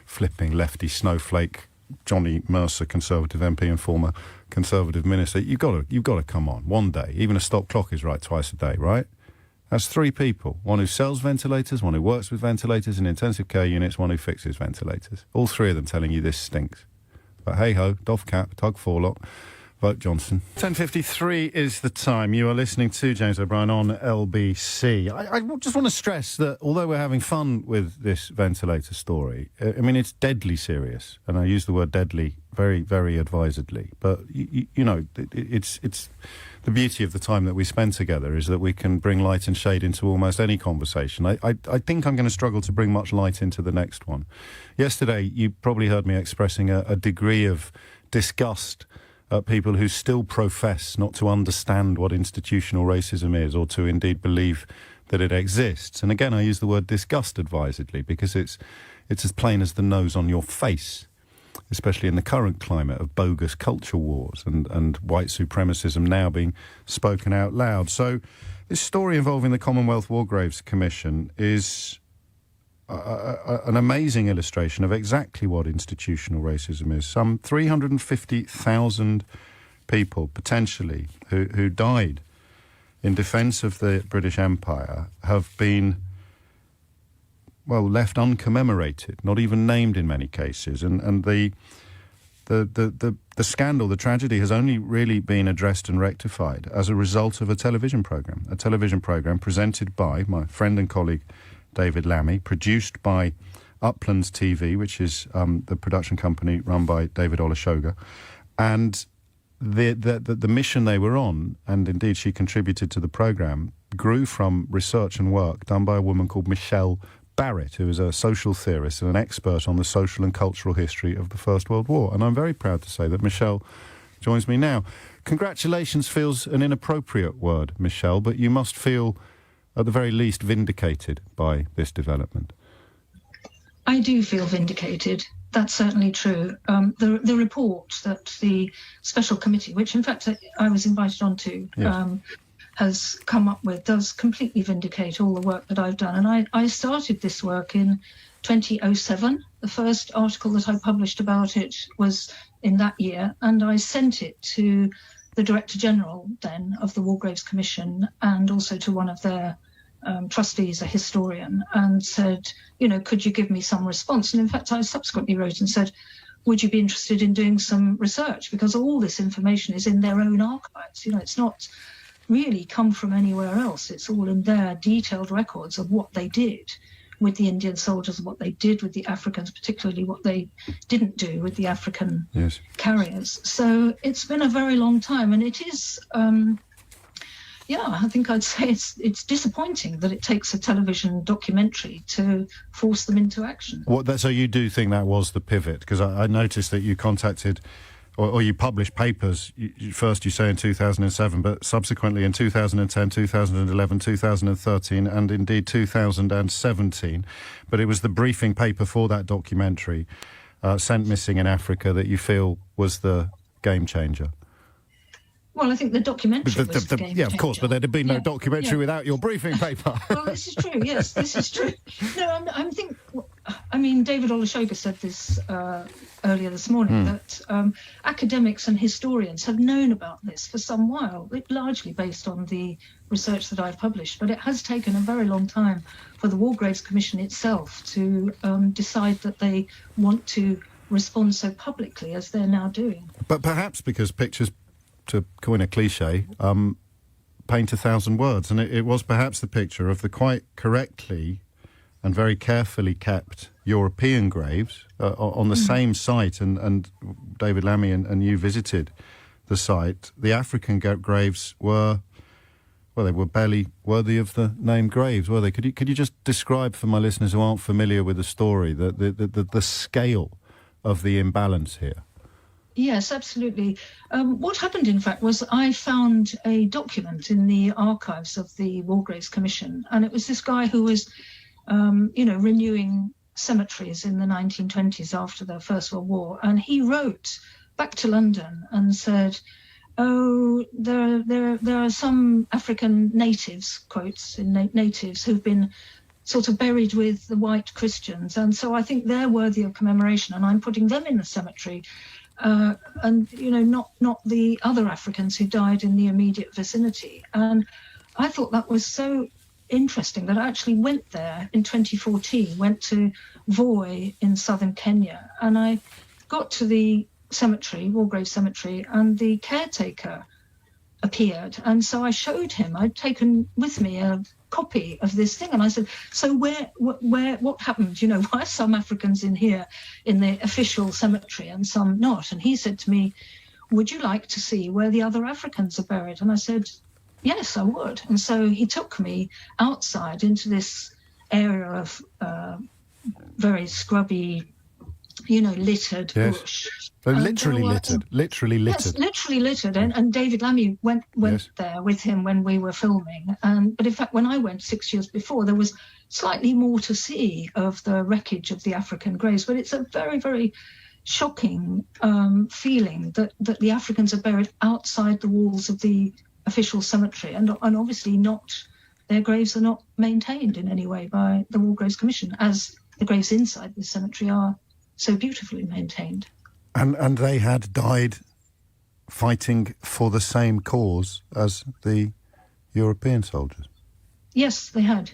A: Flipping lefty snowflake Johnny Mercer, Conservative MP and former Conservative minister. You've got to come on. One day, even a stop clock is right twice a day, right? That's three people. One who sells ventilators, one who works with ventilators in intensive care units, one who fixes ventilators. All three of them telling you this stinks. But hey-ho, doff cap, tug forelock, vote Johnson. 10:53 is the time. You are listening to James O'Brien on LBC. I just want to stress that although we're having fun with this ventilator story, I mean, it's deadly serious. And I use the word deadly very, very advisedly. But, you know, it's the beauty of the time that we spend together is that we can bring light and shade into almost any conversation. I think I'm going to struggle to bring much light into the next one. Yesterday, you probably heard me expressing a degree of disgust at people who still profess not to understand what institutional racism is, or to indeed believe that it exists. And again, I use the word disgust advisedly because it's as plain as the nose on your face, especially in the current climate of bogus culture wars and white supremacism now being spoken out loud. So this story involving the Commonwealth War Graves Commission is an amazing illustration of exactly what institutional racism is. Some 350,000 people, potentially, who died in defence of the British Empire have been, well, left uncommemorated, not even named in many cases. And the scandal, the tragedy, has only really been addressed and rectified as a result of a television programme presented by my friend and colleague David Lammy, produced by Uplands TV, which is the production company run by David Olusoga. And the mission they were on, and indeed she contributed to the programme, grew from research and work done by a woman called Michelle Barrett, who is a social theorist and an expert on the social and cultural history of the First World War. And I'm very proud to say that Michelle joins me now. Congratulations feels an inappropriate word, Michelle, but you must feel at the very least vindicated by this development.
G: I do feel vindicated. That's certainly true. The report that the special committee, which in fact I was invited onto, yes, has come up with, does completely vindicate all the work that I've done. And I started this work in 2007. The first article that I published about it was in that year, and I sent it to the Director General then of the War Graves Commission and also to one of their trustees, a historian, and said, could you give me some response? And in fact, I subsequently wrote and said, would you be interested in doing some research? Because all this information is in their own archives. It's not really come from anywhere else. It's all in their detailed records of what they did. with the Indian soldiers, what they did with the Africans, particularly what they didn't do with the African carriers. So it's been a very long time, and it is, I think I'd say it's disappointing that it takes a television documentary to force them into action.
A: So you do think that was the pivot? Because I noticed that you contacted, or you published papers, first you say in 2007, but subsequently in 2010, 2011, 2013, and indeed 2017. But it was the briefing paper for that documentary, Sent Missing in Africa, that you feel was the game changer.
G: Well, I think the documentary was the game
A: Yeah, of course,
G: changer.
A: but there'd have been no documentary without your briefing paper.
G: Well, this is true. Yes, this is true. No, I mean, David Olusoga said this earlier this morning, that academics and historians have known about this for some while, largely based on the research that I've published. But it has taken a very long time for the War Graves Commission itself to decide that they want to respond so publicly as they're now doing.
A: But perhaps because pictures, to coin a cliche, paint 1,000 words, and it was perhaps the picture of the quite correctly and very carefully kept European graves on the same site, and David Lammy and you visited the site. The African graves were, well, they were barely worthy of the name graves, were they? Could you just describe for my listeners who aren't familiar with the story the scale of the imbalance here?
G: Yes, absolutely. What happened, in fact, was I found a document in the archives of the War Graves Commission, and it was this guy who was, renewing cemeteries in the 1920s after the First World War, and he wrote back to London and said, "Oh, there are some African natives," quotes in natives, who've been sort of buried with the white Christians, and so I think they're worthy of commemoration, and I'm putting them in the cemetery. And not the other Africans who died in the immediate vicinity. And I thought that was so interesting that I actually went there in 2014, went to Voi in southern Kenya, and I got to the cemetery, War Grave Cemetery, and the caretaker appeared, and so I showed him. I'd taken with me a copy of this thing, and I said, "So what happened? Why are some Africans in here in the official cemetery and some not?" And he said to me, "Would you like to see where the other Africans are buried?" And I said, "Yes, I would." And so he took me outside into this area of very scrubby, littered bush.
A: So literally littered.
G: Yes, literally littered. And David Lammy went there with him when we were filming. But in fact, when I went 6 years before, there was slightly more to see of the wreckage of the African graves. But it's a very, very shocking feeling that the Africans are buried outside the walls of the official cemetery, and obviously their graves are not maintained in any way by the War Graves Commission, as the graves inside the cemetery are so beautifully maintained.
A: And they had died fighting for the same cause as the European soldiers?
G: Yes, they had.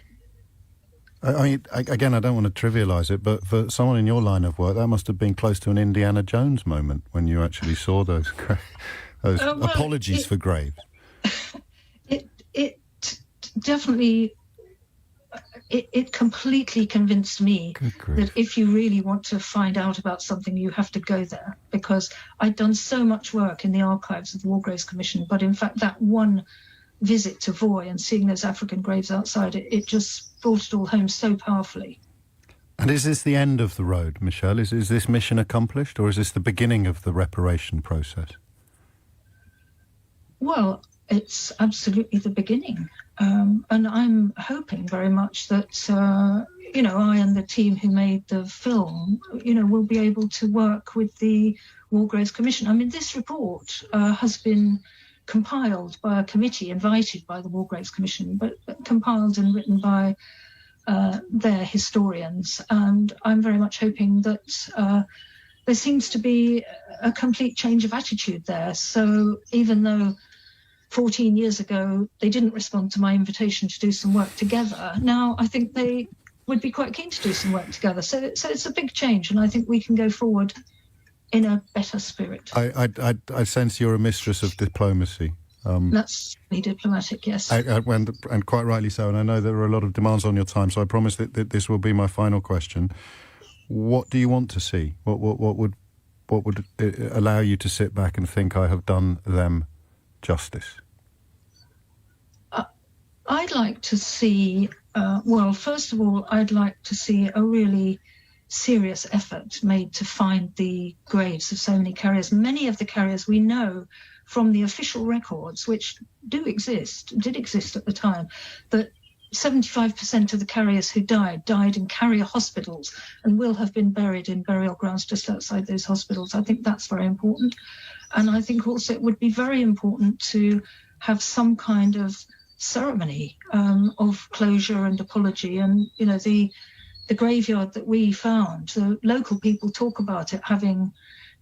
A: I mean, again, I don't want to trivialise it, but for someone in your line of work, that must have been close to an Indiana Jones moment when you actually saw those apologies for graves.
G: It definitely... It completely convinced me that if you really want to find out about something, you have to go there, because I'd done so much work in the archives of the War Graves Commission, but in fact that one visit to Voi and seeing those African graves outside, it just brought it all home so powerfully.
A: And is this the end of the road, Michelle? Is this mission accomplished, or is this the beginning of the reparation process?
G: Well, it's absolutely the beginning. And I'm hoping very much that, I and the team who made the film, will be able to work with the War Graves Commission. I mean, this report has been compiled by a committee invited by the War Graves Commission, but compiled and written by their historians. And I'm very much hoping that there seems to be a complete change of attitude there. So even though 14 years ago they didn't respond to my invitation to do some work together, now I think they would be quite keen to do some work together. So it's a big change, and I think we can go forward in a better spirit.
A: I sense you're a mistress of diplomacy.
G: That's really diplomatic, yes.
A: And quite rightly so. And I know there are a lot of demands on your time, so I promise that this will be my final question. What do you want to see? What would allow you to sit back and think I have done them justice?
G: I'd like to see, first of all, I'd like to see a really serious effort made to find the graves of so many carriers. Many of the carriers we know from the official records, which did exist at the time, that 75% of the carriers who died in carrier hospitals and will have been buried in burial grounds just outside those hospitals. I think that's very important. And I think also it would be very important to have some kind of ceremony of closure and apology. And, you know, the graveyard that we found, the local people talk about it having,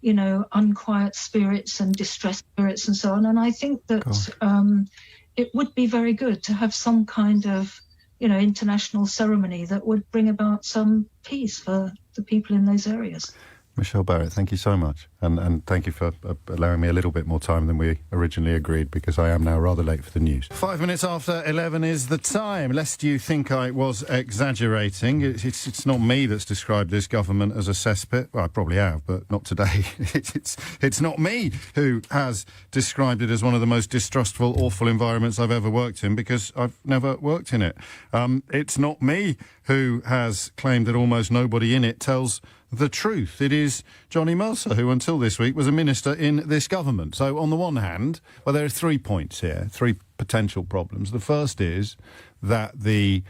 G: you know, unquiet spirits and distressed spirits and so on. And I think that it would be very good to have some kind of, you know, international ceremony that would bring about some peace for the people in those areas.
A: Michelle Barrett, thank you so much. And thank you for allowing me a little bit more time than we originally agreed, because I am now rather late for the news. 5 minutes after 11 is the time. Lest you think I was exaggerating, it's not me that's described this government as a cesspit. Well, I probably have, but not today. It's not me who has described it as one of the most distrustful, awful environments I've ever worked in, because I've never worked in it. It's not me who has claimed that almost nobody in it tells the truth. It is Johnny Mercer, who until this week was a minister in this government. So on the one hand, well, there are 3 points here, 3 potential problems. The first is that the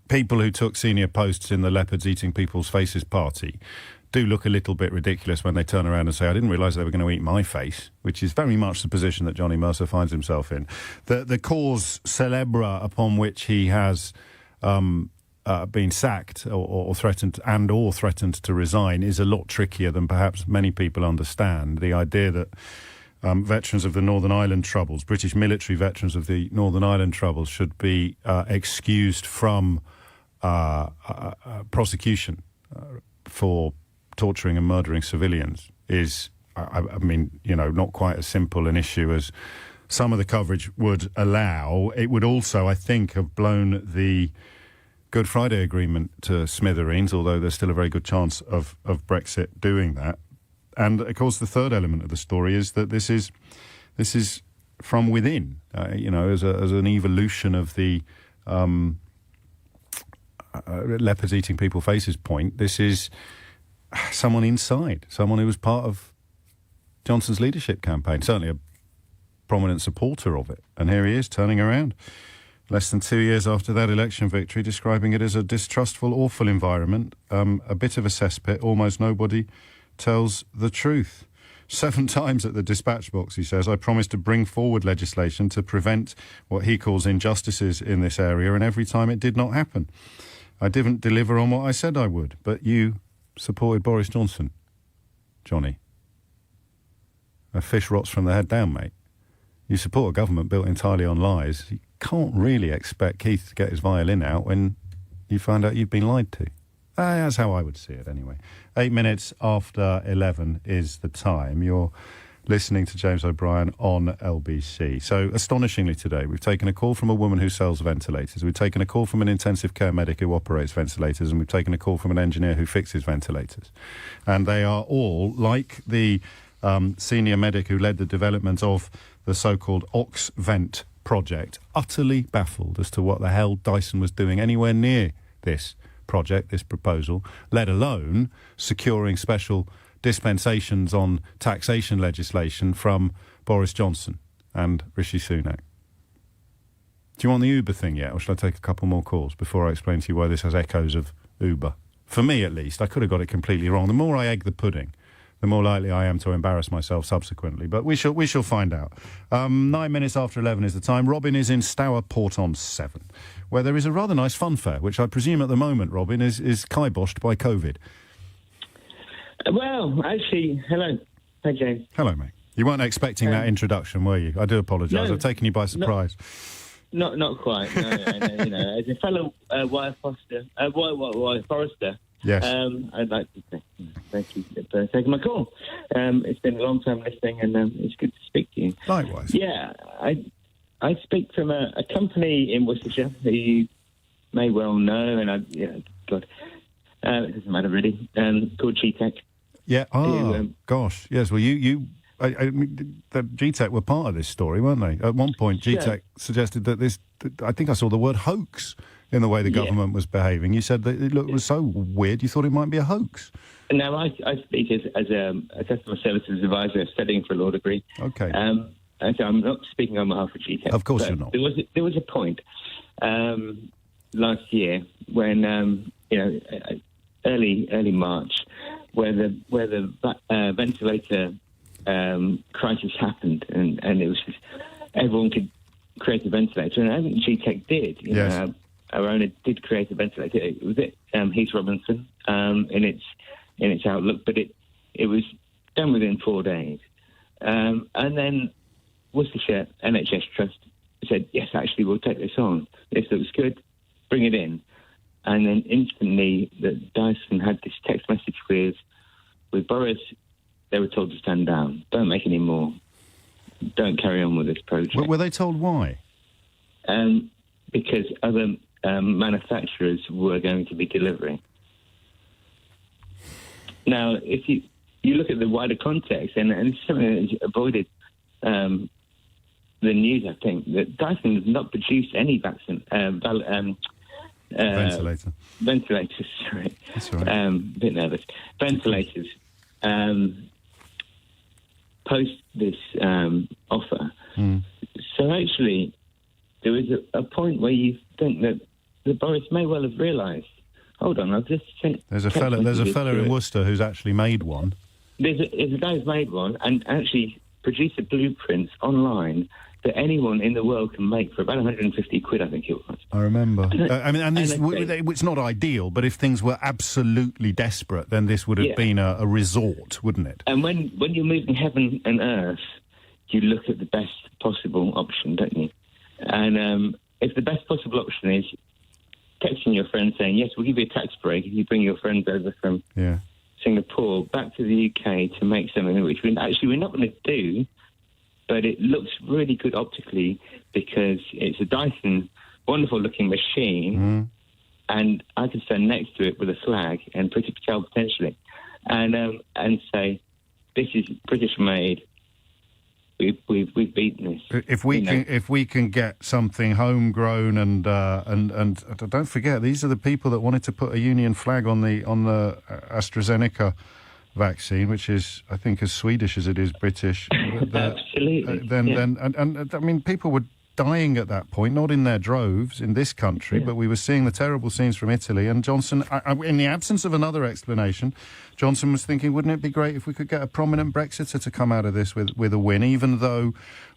A: people who took senior posts in the Leopards Eating People's Faces party do look a little bit ridiculous when they turn around and say, I didn't realise they were going to eat my face, which is very much the position that Johnny Mercer finds himself in. The cause célèbre upon which he has been sacked or threatened to resign is a lot trickier than perhaps many people understand. The idea that veterans of the Northern Ireland Troubles, British military veterans of the Northern Ireland Troubles, should be excused from prosecution for torturing and murdering civilians is, I mean, you know, not quite as simple an issue as some of the coverage would allow. It would also, I think, have blown the Good Friday Agreement to smithereens, although there's still a very good chance of Brexit doing that. And, of course, the third element of the story is that this is from within, you know, as an evolution of the Leopards Eating People's Faces point. This is someone inside, someone who was part of Johnson's leadership campaign, certainly a prominent supporter of it. And here he is turning around less than 2 years after that election victory, describing it as a distrustful, awful environment, a bit of a cesspit. Almost nobody tells the truth. 7 times at the dispatch box, he says, I promised to bring forward legislation to prevent what he calls injustices in this area, and every time it did not happen. I didn't deliver on what I said I would, but you supported Boris Johnson, Johnny. A fish rots from the head down, mate. You support a government built entirely on lies. You can't really expect Keith to get his violin out when you find out you've been lied to. That's how I would see it, anyway. 8 minutes after 11 is the time. You're listening to James O'Brien on LBC. So, astonishingly today, we've taken a call from a woman who sells ventilators. We've taken a call from an intensive care medic who operates ventilators, and we've taken a call from an engineer who fixes ventilators. And they are all, like the senior medic who led the development of the so-called Oxvent project, utterly baffled as to what the hell Dyson was doing anywhere near this project, this proposal, let alone securing special dispensations on taxation legislation from Boris Johnson and Rishi Sunak. Do you want the Uber thing yet, or shall I take a couple more calls before I explain to you why this has echoes of Uber? For me, at least, I could have got it completely wrong. The more I egg the pudding, the more likely I am to embarrass myself subsequently. But we shall find out. 9 minutes after 11 is the time. Robin is in Stour-Port-on-Severn, where there is a rather nice fun fair, which I presume at the moment, Robin, is kiboshed by COVID.
E: Well, actually, hello. Hi, James.
A: Hello, mate. You weren't expecting that introduction, were you? I do apologise.
E: No,
A: I've taken you by surprise.
E: Not quite. No, you know, as a fellow wire forester,
A: yes.
E: I'd like to say thank you for taking my call.
H: It's been a long time listening, and it's good to speak to you.
A: Likewise.
H: Yeah, I speak from a company in Worcestershire who you may well know, and it doesn't matter really, called GTEC.
A: Yeah. Oh, gosh. Yes. Well, I mean, the GTEC were part of this story, weren't they? At one point, GTEC suggested that I think I saw the word hoax in the way the government was behaving. You said that it was so weird, you thought it might be a hoax.
H: Now, I speak as a customer services advisor studying for a law degree. Okay. And so I'm not speaking on behalf of GTEC.
A: Of course you're not.
H: There was a point last year when, early March, where the ventilator crisis happened, and it was just everyone could create a ventilator, and I think GTEC did.
A: Yes.
H: Our owner did create a ventilator. It was Heath Robinson in its outlook, but it was done within 4 days, and then Worcestershire NHS Trust said, yes, actually we'll take this on. This looks good, bring it in, and then instantly Dyson had this text message with Boris. They were told to stand down. Don't make any more. Don't carry on with this project.
A: Were they told why?
H: Because other manufacturers were going to be delivering. Now, if you look at the wider context, and it's something that is avoided the news, I think, that Dyson has not produced any
A: ventilator.
H: Ventilators, sorry.
A: That's all right.
H: A bit nervous. Ventilators. Post this offer. So actually, there was a point where you think that Boris may well have realised, hold on, I've just sent...
A: There's a fella in Worcester who's actually made one.
H: There's a guy who's made one and actually produced a blueprint online that anyone in the world can make for about 150 quid, I think it was.
A: I remember. It's not ideal, but if things were absolutely desperate, then this would have been a resort, wouldn't it?
H: And when you're moving heaven and earth, you look at the best possible option, don't you? And if the best possible option is texting your friend saying, yes, we'll give you a tax break if you bring your friends over from Singapore back to the UK to make something which we're not going to do, but it looks really good optically because it's a Dyson, wonderful-looking machine, and I can stand next to it with a flag and British Patel potentially, and say, this is British-made. We've beaten this.
A: If we can get something homegrown and don't forget, these are the people that wanted to put a Union flag on the AstraZeneca vaccine, which is, I think, as Swedish as it is British.
H: Absolutely.
A: Then I mean, people were dying at that point, not in their droves in this country, but we were seeing the terrible scenes from Italy. And Johnson, in the absence of another explanation, Johnson was thinking, wouldn't it be great if we could get a prominent Brexiter to come out of this with a win, even though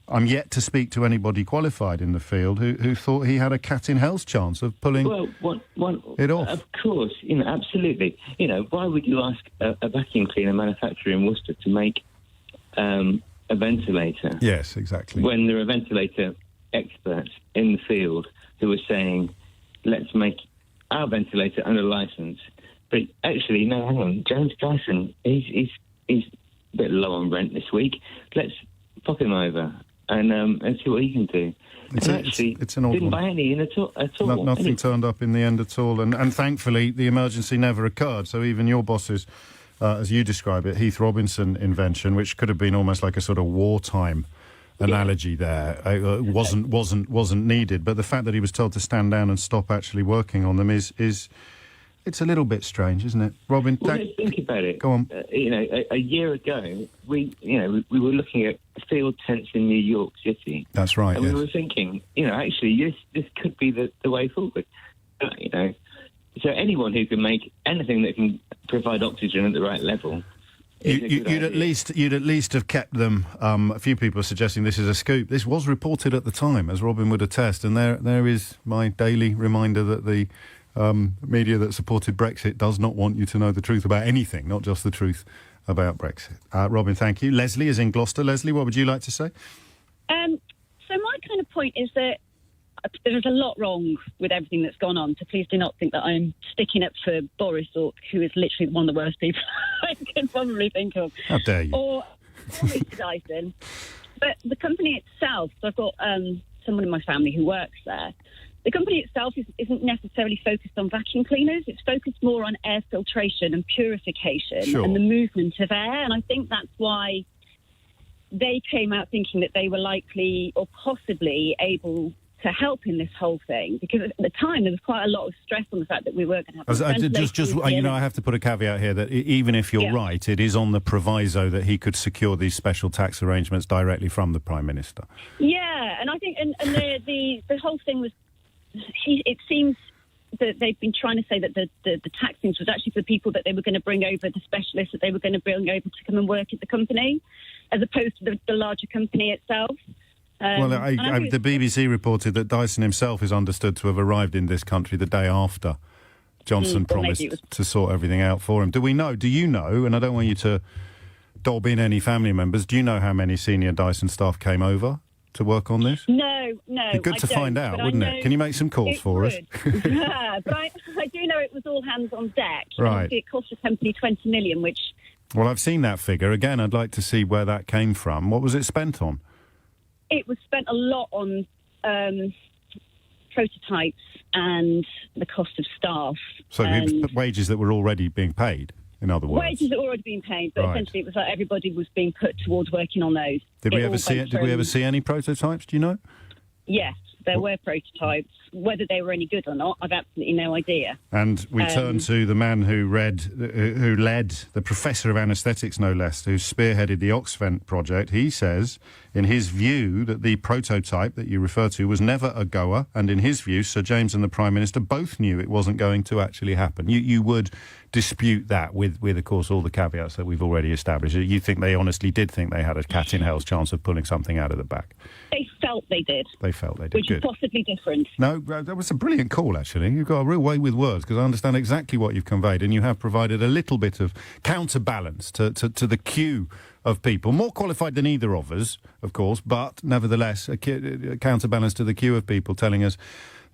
A: I'm yet to speak to anybody qualified in the field who thought he had a cat in hell's chance of pulling it off.
H: Of course, absolutely. Why would you ask a vacuum cleaner manufacturer in Worcester to make a ventilator?
A: Yes, exactly.
H: When there are ventilator experts in the field who are saying, let's make our ventilator under license. But actually, no, hang on, James Dyson, he's a bit low on rent this week. Let's pop him over and see what he can do. It's an odd didn't
A: one.
H: Buy any in at all.
A: Nothing turned up in the end at all, and thankfully the emergency never occurred. So even your boss's, as you describe it, Heath Robinson invention, which could have been almost like a sort of wartime analogy there, wasn't needed. But the fact that he was told to stand down and stop actually working on them is it's a little bit strange, isn't it, Robin?
H: Well, let's think about it.
A: Go on.
H: A year ago, we were looking at field tents in New York City.
A: That's right.
H: And we were thinking, actually, this could be the way forward. So anyone who can make anything that can provide oxygen at the right level.
A: You'd at least have kept them. A few people are suggesting this is a scoop. This was reported at the time, as Robin would attest, and there is my daily reminder that the media that supported Brexit does not want you to know the truth about anything, not just the truth about Brexit. Robin, thank you. Leslie is in Gloucester. Leslie, what would you like to say?
I: So my kind of point is that there's a lot wrong with everything that's gone on, so please do not think that I'm sticking up for Boris, who is literally one of the worst people I can probably think of.
A: How dare you?
I: Or Mr. Dyson. But the company itself, so I've got someone in my family who works there. The company itself isn't necessarily focused on vacuum cleaners. It's focused more on air filtration and purification and the movement of air. And I think that's why they came out thinking that they were likely or possibly able to help in this whole thing, because at the time there was quite a lot of stress on the fact that we weren't going to have.
A: I have to put a caveat here that even if you're right, it is on the proviso that he could secure these special tax arrangements directly from the Prime Minister.
I: Yeah, and I think and the whole thing was, it seems that they've been trying to say that the tax things was actually for people that they were going to bring over, the specialists that they were going to bring over to come and work at the company, as opposed to the larger company itself.
A: The BBC reported that Dyson himself is understood to have arrived in this country the day after Johnson promised to sort everything out for him. Do you know, and I don't want you to dob in any family members, do you know how many senior Dyson staff came over to work on this?
I: No.
A: Be good to find out, wouldn't it? Can you make some calls for us?
I: Yeah, but I do know it was all hands on deck.
A: Right.
I: Obviously it cost the company 20 million, which...
A: Well, I've seen that figure. Again, I'd like to see where that came from. What was it spent on?
I: It was spent a lot on prototypes and the cost of staff.
A: So wages that were already being paid, in other words?
I: Wages that were already being paid, but essentially it was like everybody was being put towards working on those.
A: Did we ever see any prototypes, do you know?
I: Yes, there were prototypes. Whether they were any good or not, I've absolutely no idea.
A: And we turn to the man who led the professor of anaesthetics, no less, who spearheaded the Oxvent project. He says, in his view, that the prototype that you refer to was never a goer, and in his view, Sir James and the Prime Minister both knew it wasn't going to actually happen. You would dispute that with, of course, all the caveats that we've already established. You think they honestly did think they had a cat in hell's chance of pulling something out of the back?
I: They felt they did.
A: They felt they did.
I: Which
A: Good.
I: is possibly different.
A: No, that was a brilliant call, actually. You've got a real way with words, because I understand exactly what you've conveyed, and you have provided a little bit of counterbalance to the queue of people, more qualified than either of us, of course, but nevertheless, a counterbalance to the queue of people telling us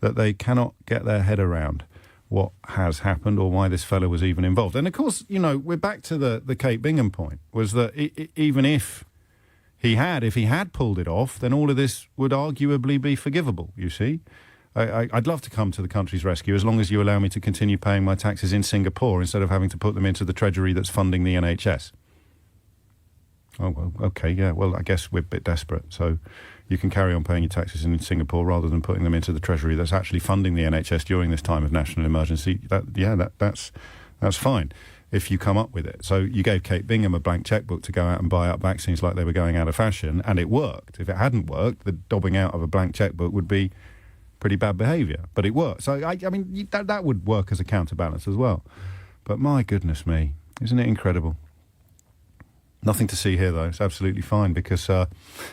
A: that they cannot get their head around what has happened or why this fellow was even involved. And, of course, we're back to the Kate Bingham point, was that even if he had pulled it off, then all of this would arguably be forgivable, you see. I'd love to come to the country's rescue as long as you allow me to continue paying my taxes in Singapore instead of having to put them into the treasury that's funding the NHS. Oh, well, OK, yeah, well, I guess we're a bit desperate, so you can carry on paying your taxes in Singapore rather than putting them into the treasury that's actually funding the NHS during this time of national emergency. That's fine if you come up with it. So you gave Kate Bingham a blank chequebook to go out and buy up vaccines like they were going out of fashion, and it worked. If it hadn't worked, the dobbing out of a blank chequebook would be pretty bad behaviour. But it worked. So, I mean, that would work as a counterbalance as well. But my goodness me, isn't it incredible? Nothing to see here, though. It's absolutely fine because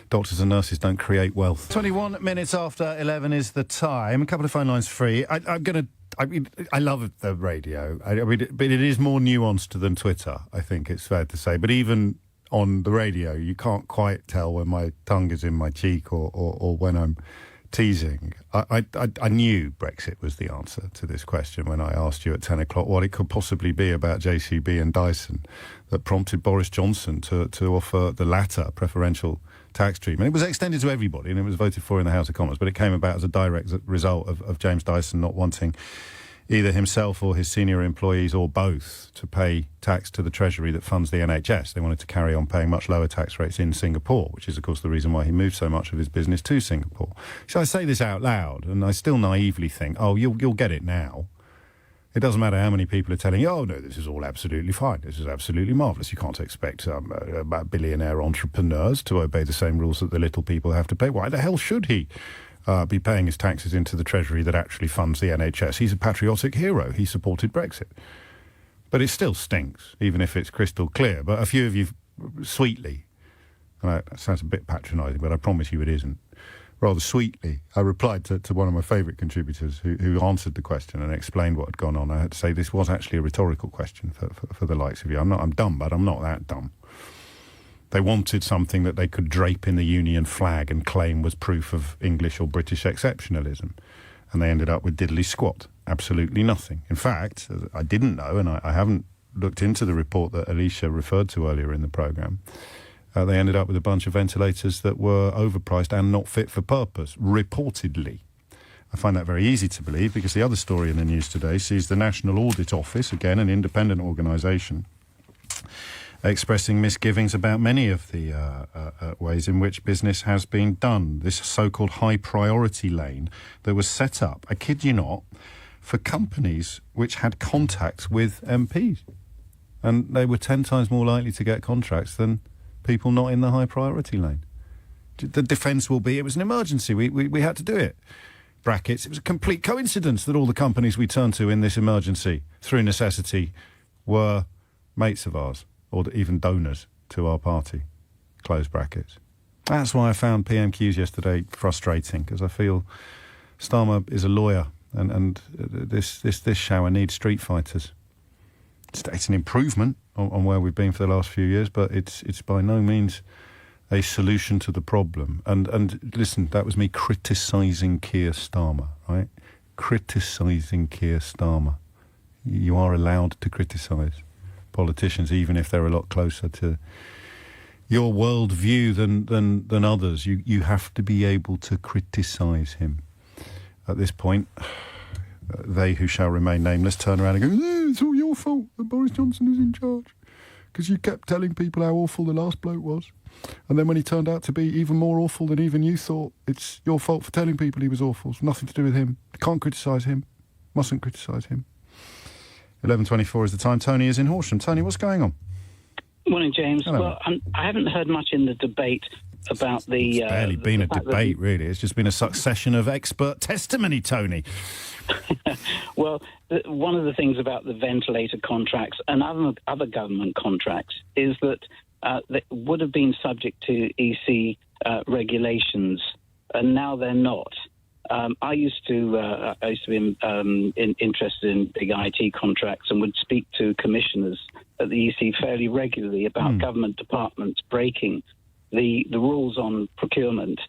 A: doctors and nurses don't create wealth. 21 minutes after 11 is the time. A couple of phone lines free. I love the radio, but it is more nuanced than Twitter, I think it's fair to say. But even on the radio, you can't quite tell when my tongue is in my cheek or when I'm teasing. I knew Brexit was the answer to this question when I asked you at 10 o'clock what it could possibly be about JCB and Dyson that prompted Boris Johnson to offer the latter preferential tax treatment. It was extended to everybody and it was voted for in the House of Commons, but it came about as a direct result of James Dyson not wanting either himself or his senior employees or both to pay tax to the Treasury that funds the NHS. They wanted to carry on paying much lower tax rates in Singapore, which is, of course, the reason why he moved so much of his business to Singapore. So I say this out loud, and I still naively think, oh, you'll get it now. It doesn't matter how many people are telling you, oh, no, this is all absolutely fine. This is absolutely marvellous. You can't expect billionaire entrepreneurs to obey the same rules that the little people have to pay. Why the hell should he be paying his taxes into the Treasury that actually funds the NHS? He's a patriotic hero. He supported Brexit. But it still stinks, even if it's crystal clear. But a few of you sweetly, and that sounds a bit patronising, but I promise you it isn't, rather sweetly, I replied to one of my favourite contributors who answered the question and explained what had gone on. I had to say this was actually a rhetorical question for the likes of you. I'm dumb, but I'm not that dumb. They wanted something that they could drape in the Union flag and claim was proof of English or British exceptionalism. And they ended up with diddly squat. Absolutely nothing. In fact, I didn't know, and I haven't looked into the report that Alicia referred to earlier in the programme, they ended up with a bunch of ventilators that were overpriced and not fit for purpose, reportedly. I find that very easy to believe because the other story in the news today sees the National Audit Office, again an independent organisation, expressing misgivings about many of the ways in which business has been done. This so-called high priority lane that was set up, I kid you not, for companies which had contacts with MPs. And they were 10 times more likely to get contracts than people not in the high priority lane. The defence will be, it was an emergency, we had to do it. Brackets, it was a complete coincidence that all the companies we turned to in this emergency, through necessity, were mates of ours, or even donors to our party. Close brackets. That's why I found PMQs yesterday frustrating, because I feel Starmer is a lawyer, and this shower needs street fighters. It's an improvement on where we've been for the last few years, but it's by no means a solution to the problem. And listen, that was me criticising Keir Starmer, right? Criticising Keir Starmer. You are allowed to criticise politicians, even if they're a lot closer to your worldview than others. You have to be able to criticise him. At this point, they who shall remain nameless turn around and go, it's all your fault that Boris Johnson is in charge, because you kept telling people how awful the last bloke was. And then when he turned out to be even more awful than even you thought, it's your fault for telling people he was awful. It's nothing to do with him. You can't criticise him. Mustn't criticise him. 11:24 is the time. Tony is in Horsham. Tony, what's going on?
J: Morning, James.
A: Hello.
J: Well, I haven't heard much in the debate about the...
A: It's barely been a debate, really. It's just been a succession of expert testimony, Tony.
J: Well, one of the things about the ventilator contracts and other government contracts is that they would have been subject to EC regulations, and now they're not. I used to be interested in big IT contracts and would speak to commissioners at the EC fairly regularly about government departments breaking the rules on procurement,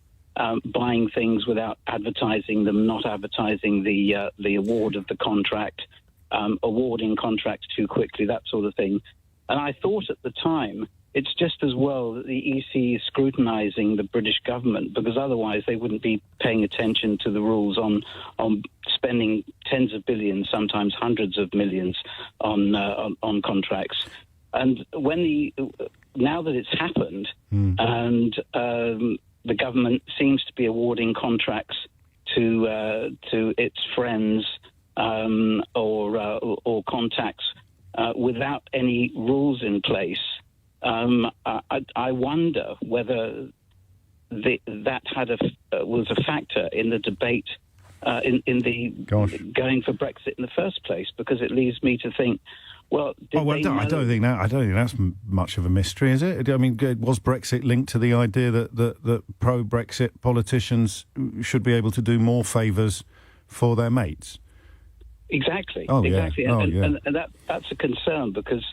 J: buying things without advertising them, not advertising the award of the contract, awarding contracts too quickly, that sort of thing. And I thought at the time, it's just as well that the EC is scrutinising the British government, because otherwise they wouldn't be paying attention to the rules on spending tens of billions, sometimes hundreds of millions on contracts. And now that it's happened, and the government seems to be awarding contracts to its friends or contacts without any rules in place. I wonder whether that was a factor in the debate in the going for Brexit in the first place, because it leaves me to think, well, I don't think that's much of a mystery, is it? I mean, was Brexit linked to the idea that pro-Brexit politicians should be able to do more favours for their mates? Exactly.
A: Exactly.
J: And that's a concern, because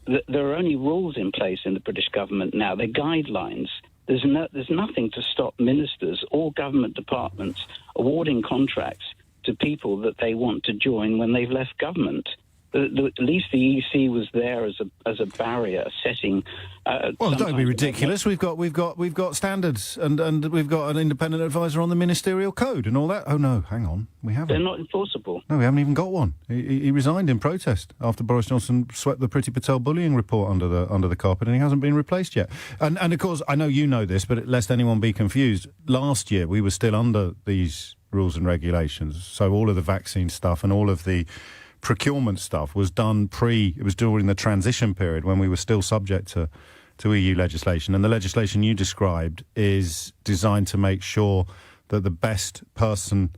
J: there are only rules in place in the British government now. They're guidelines. There's nothing to stop ministers or government departments awarding contracts to people that they want to join when they've left government. At least the EC was there as a barrier, setting.
A: Well, don't be ridiculous. We've got standards, and we've got an independent advisor on the ministerial code and all that. Oh no, hang on, we haven't.
J: They're not enforceable.
A: No, we haven't even got one. He resigned in protest after Boris Johnson swept the Priti Patel bullying report under the carpet, and he hasn't been replaced yet. And of course, I know you know this, but lest anyone be confused, last year we were still under these rules and regulations. So all of the vaccine stuff and all of the procurement stuff was done it was during the transition period when we were still subject to EU legislation. And the legislation you described is designed to make sure that the best person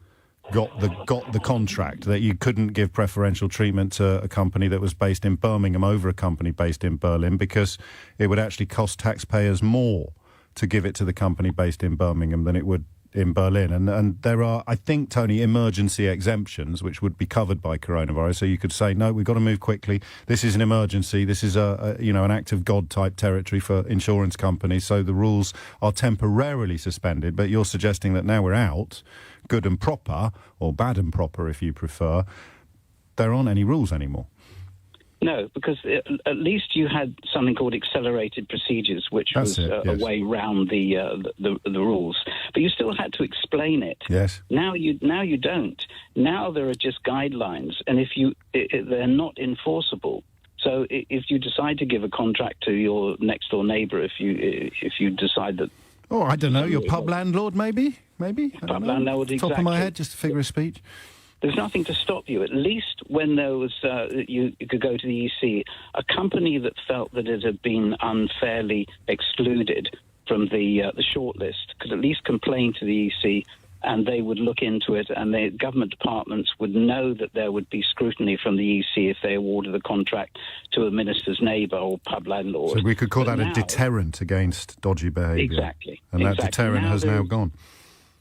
A: got the contract, that you couldn't give preferential treatment to a company that was based in Birmingham over a company based in Berlin, because it would actually cost taxpayers more to give it to the company based in Birmingham than it would in Berlin. And there are, I think, Tony, emergency exemptions which would be covered by coronavirus. So you could say, no, we've got to move quickly. This is an emergency. This is an act of God type territory for insurance companies. So the rules are temporarily suspended. But you're suggesting that now we're out, good and proper, or bad and proper if you prefer, there aren't any rules anymore.
J: No, because at least you had something called accelerated procedures, which
A: That's
J: was
A: it,
J: a
A: yes.
J: way round the rules. But you still had to explain it.
A: Yes.
J: Now you don't. Now there are just guidelines, and if they're not enforceable. So if you decide to give a contract to your next door neighbour, if you decide that.
A: Oh, I don't know. Your pub landlord, maybe. I don't
J: Pub
A: know.
J: landlord,
A: Top of my
J: exactly.
A: head, just a figure of speech.
J: There's nothing to stop you. At least when there was, you could go to the EC, a company that felt that it had been unfairly excluded from the shortlist could at least complain to the EC, and they would look into it, and the government departments would know that there would be scrutiny from the EC if they awarded a contract to a minister's neighbour or pub landlord.
A: So we could call
J: But
A: that
J: now,
A: a deterrent against dodgy behaviour.
J: Exactly.
A: And that
J: exactly.
A: deterrent has now gone.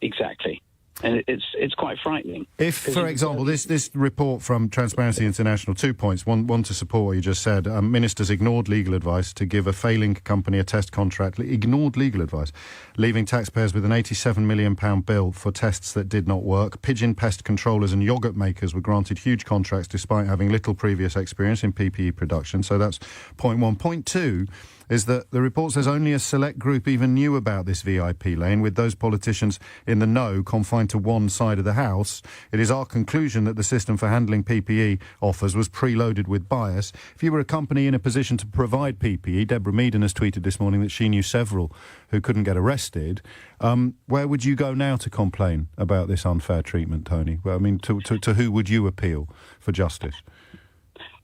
J: Exactly. And it's quite frightening.
A: If, for example, this report from Transparency International, 2 points, one to support what you just said, ministers ignored legal advice to give a failing company a test contract, ignored legal advice, leaving taxpayers with an £87 million bill for tests that did not work. Pigeon pest controllers and yoghurt makers were granted huge contracts despite having little previous experience in PPE production. So that's point one. Point two is that the report says only a select group even knew about this VIP lane, with those politicians in the know confined to one side of the house. It is our conclusion that the system for handling PPE offers was preloaded with bias. If you were a company in a position to provide PPE, Deborah Meaden has tweeted this morning that she knew several who couldn't get arrested. Where would you go now to complain about this unfair treatment, Tony? Well, I mean, to who would you appeal for justice?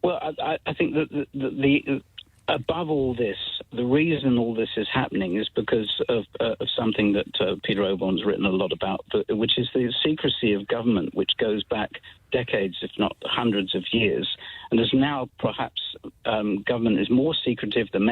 J: Well, I think that the above all this, the reason all this is happening is because of something that Peter Obon's written a lot about, which is the secrecy of government, which goes back decades, if not hundreds of years, and is now perhaps government is more secretive than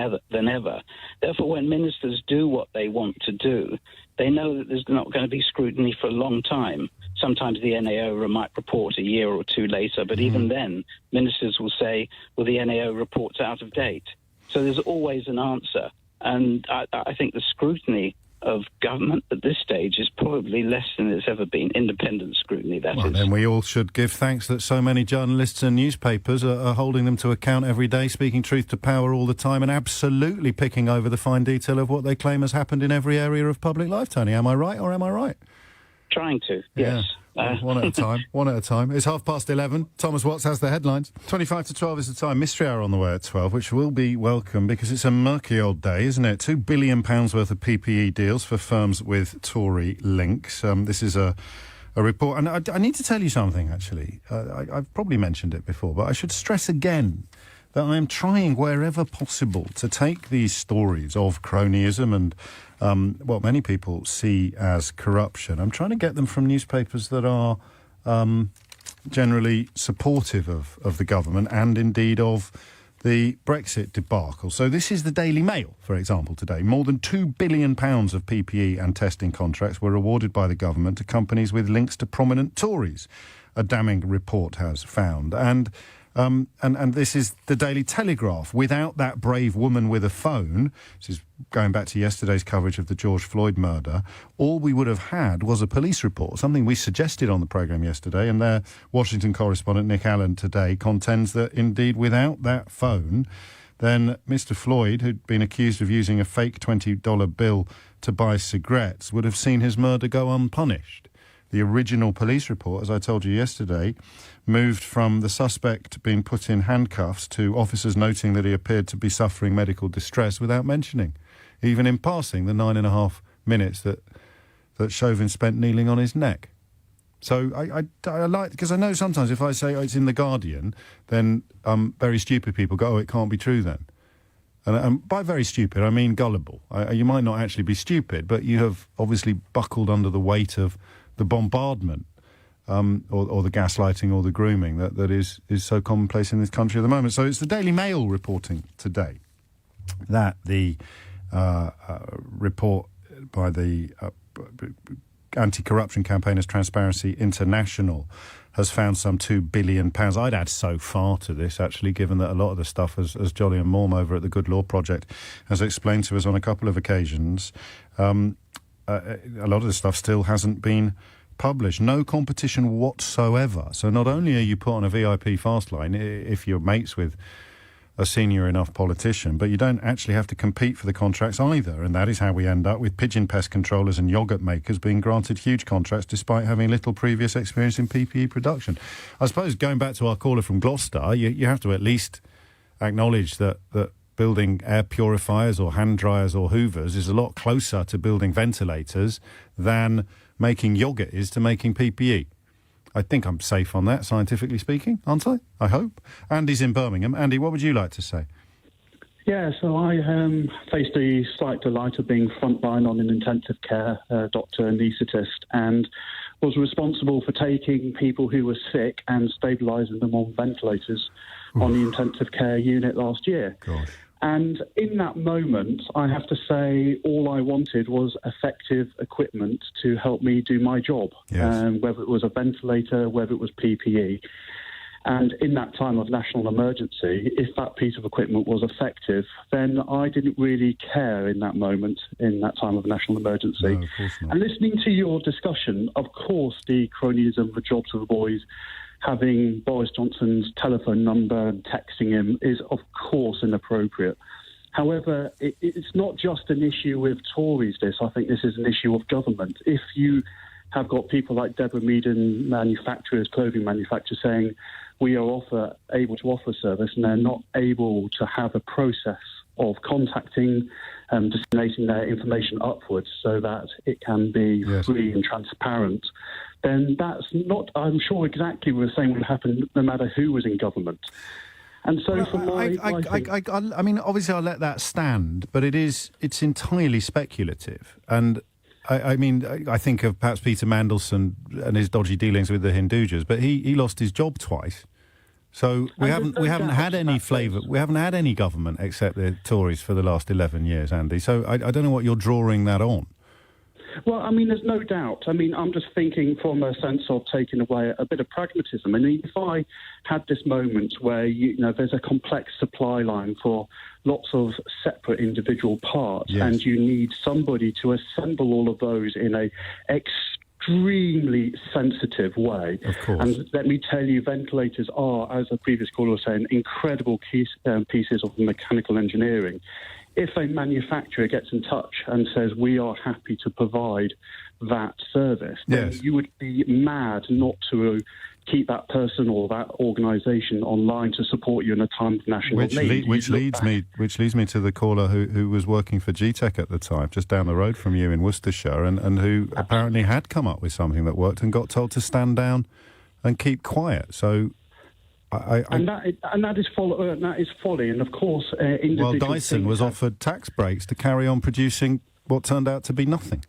J: ever. Therefore, when ministers do what they want to do, they know that there's not going to be scrutiny for a long time. Sometimes the NAO might report a year or two later, but even then, ministers will say, well, the NAO report's out of date. So there's always an answer. And I think the scrutiny of government at this stage is probably less than it's ever been. Independent scrutiny, that is.
A: Then we all should give thanks that so many journalists and newspapers are holding them to account every day, speaking truth to power all the time, and absolutely picking over the fine detail of what they claim has happened in every area of public life. Tony, am I right or am I right?
J: Trying to, yes.
A: One at a time. One at a time. It's 11:30. Thomas Watts has the headlines. 25 to 12 is the time. Mystery Hour on the way at 12, which will be welcome because it's a murky old day, isn't it? £2 billion worth of PPE deals for firms with Tory links. This is a report. And I need to tell you something, actually. I've probably mentioned it before, but I should stress again that I am trying wherever possible to take these stories of cronyism and what many people see as corruption. I'm trying to get them from newspapers that are generally supportive of the government and indeed of the Brexit debacle. So this is the Daily Mail, for example, today. More than £2 billion of PPE and testing contracts were awarded by the government to companies with links to prominent Tories, a damning report has found. And this is the Daily Telegraph. Without that brave woman with a phone, this is going back to yesterday's coverage of the George Floyd murder, all we would have had was a police report, something we suggested on the programme yesterday, and their Washington correspondent Nick Allen today contends that indeed without that phone, then Mr Floyd, who'd been accused of using a fake $20 bill to buy cigarettes, would have seen his murder go unpunished. The original police report, as I told you yesterday, moved from the suspect being put in handcuffs to officers noting that he appeared to be suffering medical distress without mentioning, even in passing, the 9.5 minutes that Chauvin spent kneeling on his neck. So I like, because I know sometimes if I say it's in The Guardian, then very stupid people go, oh, it can't be true then. And by very stupid, I mean gullible. You might not actually be stupid, but you have obviously buckled under the weight of the bombardment or the gaslighting or the grooming that is so commonplace in this country at the moment. So it's the Daily Mail reporting today that the report by the anti-corruption campaigners Transparency International has found some £2 billion. I'd add so far to this, actually, given that a lot of the stuff, as Jolly and Morm over at the Good Law Project has explained to us on a couple of occasions, a lot of the stuff still hasn't been published. No competition whatsoever. So not only are you put on a VIP fast line if you're mates with a senior enough politician, but you don't actually have to compete for the contracts either, and that is how we end up with pigeon pest controllers and yoghurt makers being granted huge contracts despite having little previous experience in PPE production. I suppose, going back to our caller from Gloucester, you have to at least acknowledge that building air purifiers or hand dryers or hoovers is a lot closer to building ventilators than making yoghurt is to making PPE. I think I'm safe on that, scientifically speaking, aren't I? I hope. Andy's in Birmingham. Andy, what would you like to say?
K: Yeah, so I faced the slight delight of being frontline on an intensive care doctor anaesthetist, and was responsible for taking people who were sick and stabilising them on ventilators on the intensive care unit last year.
A: Gosh.
K: And in that moment, I have to say, all I wanted was effective equipment to help me do my job, whether it was a ventilator, whether it was PPE. And in that time of national emergency, if that piece of equipment was effective, then I didn't really care in that moment, in that time of national emergency.
A: No, of course not.
K: And listening to your discussion, of course, the cronyism, the jobs for the boys, having Boris Johnson's telephone number and texting him is, of course, inappropriate. However, it's not just an issue with Tories, this. I think this is an issue of government. If you have got people like Deborah Meaden, manufacturers, clothing manufacturers, saying we are able to offer service, and they're not able to have a process of contacting, disseminating their information upwards so that it can be free and transparent, then that's not, I'm sure, exactly the same would happen no matter who was in government. And so for
A: I mean, obviously I'll let that stand, but it's entirely speculative. And I mean, I think of perhaps Peter Mandelson and his dodgy dealings with the Hindujas, but he lost his job twice. So we haven't had any flavour. We haven't had any government except the Tories for the last 11 years, Andy. So I don't know what you're drawing that on.
K: Well, I mean, there's no doubt. I mean, I'm just thinking from a sense of taking away a bit of pragmatism. I mean, if I had this moment where, there's a complex supply line for lots of separate individual parts, and you need somebody to assemble all of those in a extremely sensitive way.
A: Of course.
K: And let me tell you, ventilators are, as a previous caller was saying, incredible pieces of mechanical engineering. If a manufacturer gets in touch and says, we are happy to provide that service, then you would be mad not to keep that person or that organisation online to support you in a time of national need.
A: Which leads me to the caller who was working for GTEC at the time, just down the road from you in Worcestershire, and who apparently had come up with something that worked and got told to stand down and keep quiet. So
K: that is folly, and of course,
A: well, Dyson was offered tax breaks to carry on producing what turned out to be nothing.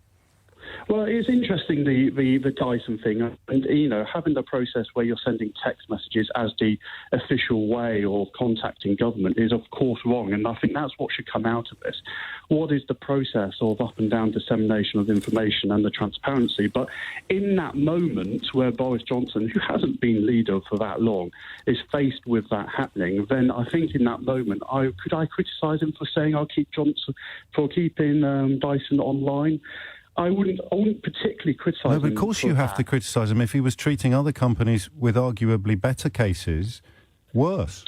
K: Well, it's interesting, the Dyson thing, and, having the process where you're sending text messages as the official way of contacting government is, of course, wrong, and I think that's what should come out of this. What is the process of up and down dissemination of information and the transparency? But in that moment where Boris Johnson, who hasn't been leader for that long, is faced with that happening, then I think in that moment, could I criticise him for saying I'll keep Johnson, for keeping Dyson online? I wouldn't particularly criticise him.
A: No, but of course you have to criticise him if he was treating other companies with arguably better cases worse.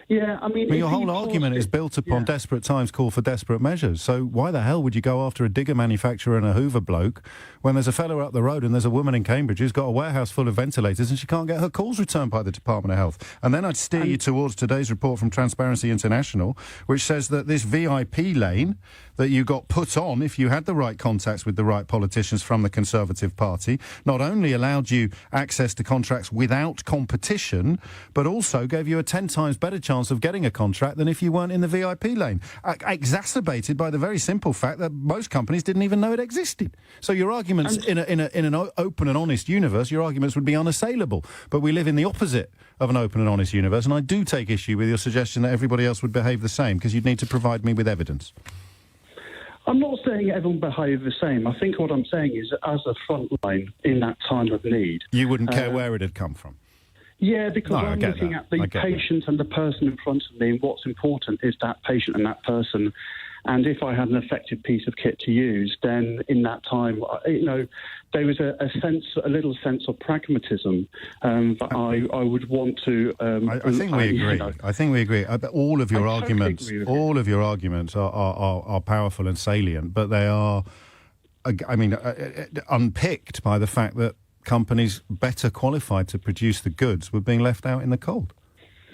K: Yeah, I mean
A: your whole argument is built upon desperate times call for desperate measures. So why the hell would you go after a digger manufacturer and a Hoover bloke when there's a fellow up the road and there's a woman in Cambridge who's got a warehouse full of ventilators and she can't get her calls returned by the Department of Health? And then I'd steer you towards today's report from Transparency International, which says that this VIP lane that you got put on if you had the right contacts with the right politicians from the Conservative Party not only allowed you access to contracts without competition, but also gave you a 10 times better chance of getting a contract than if you weren't in the VIP lane, exacerbated by the very simple fact that most companies didn't even know it existed. So your arguments in an open and honest universe, your arguments would be unassailable. But we live in the opposite of an open and honest universe, and I do take issue with your suggestion that everybody else would behave the same, because you'd need to provide me with evidence.
K: I'm not saying everyone behave the same. I think what I'm saying is, as a front line in that time of need,
A: you wouldn't care where it had come from.
K: Yeah, because I'm looking at the patient and the person in front of me, and what's important is that patient and that person And if I had an effective piece of kit to use, then in that time, there was a little sense of pragmatism that I would want to.
A: I think we agree. I think we agree. All of your arguments are powerful and salient, but they are, unpicked by the fact that companies better qualified to produce the goods were being left out in the cold.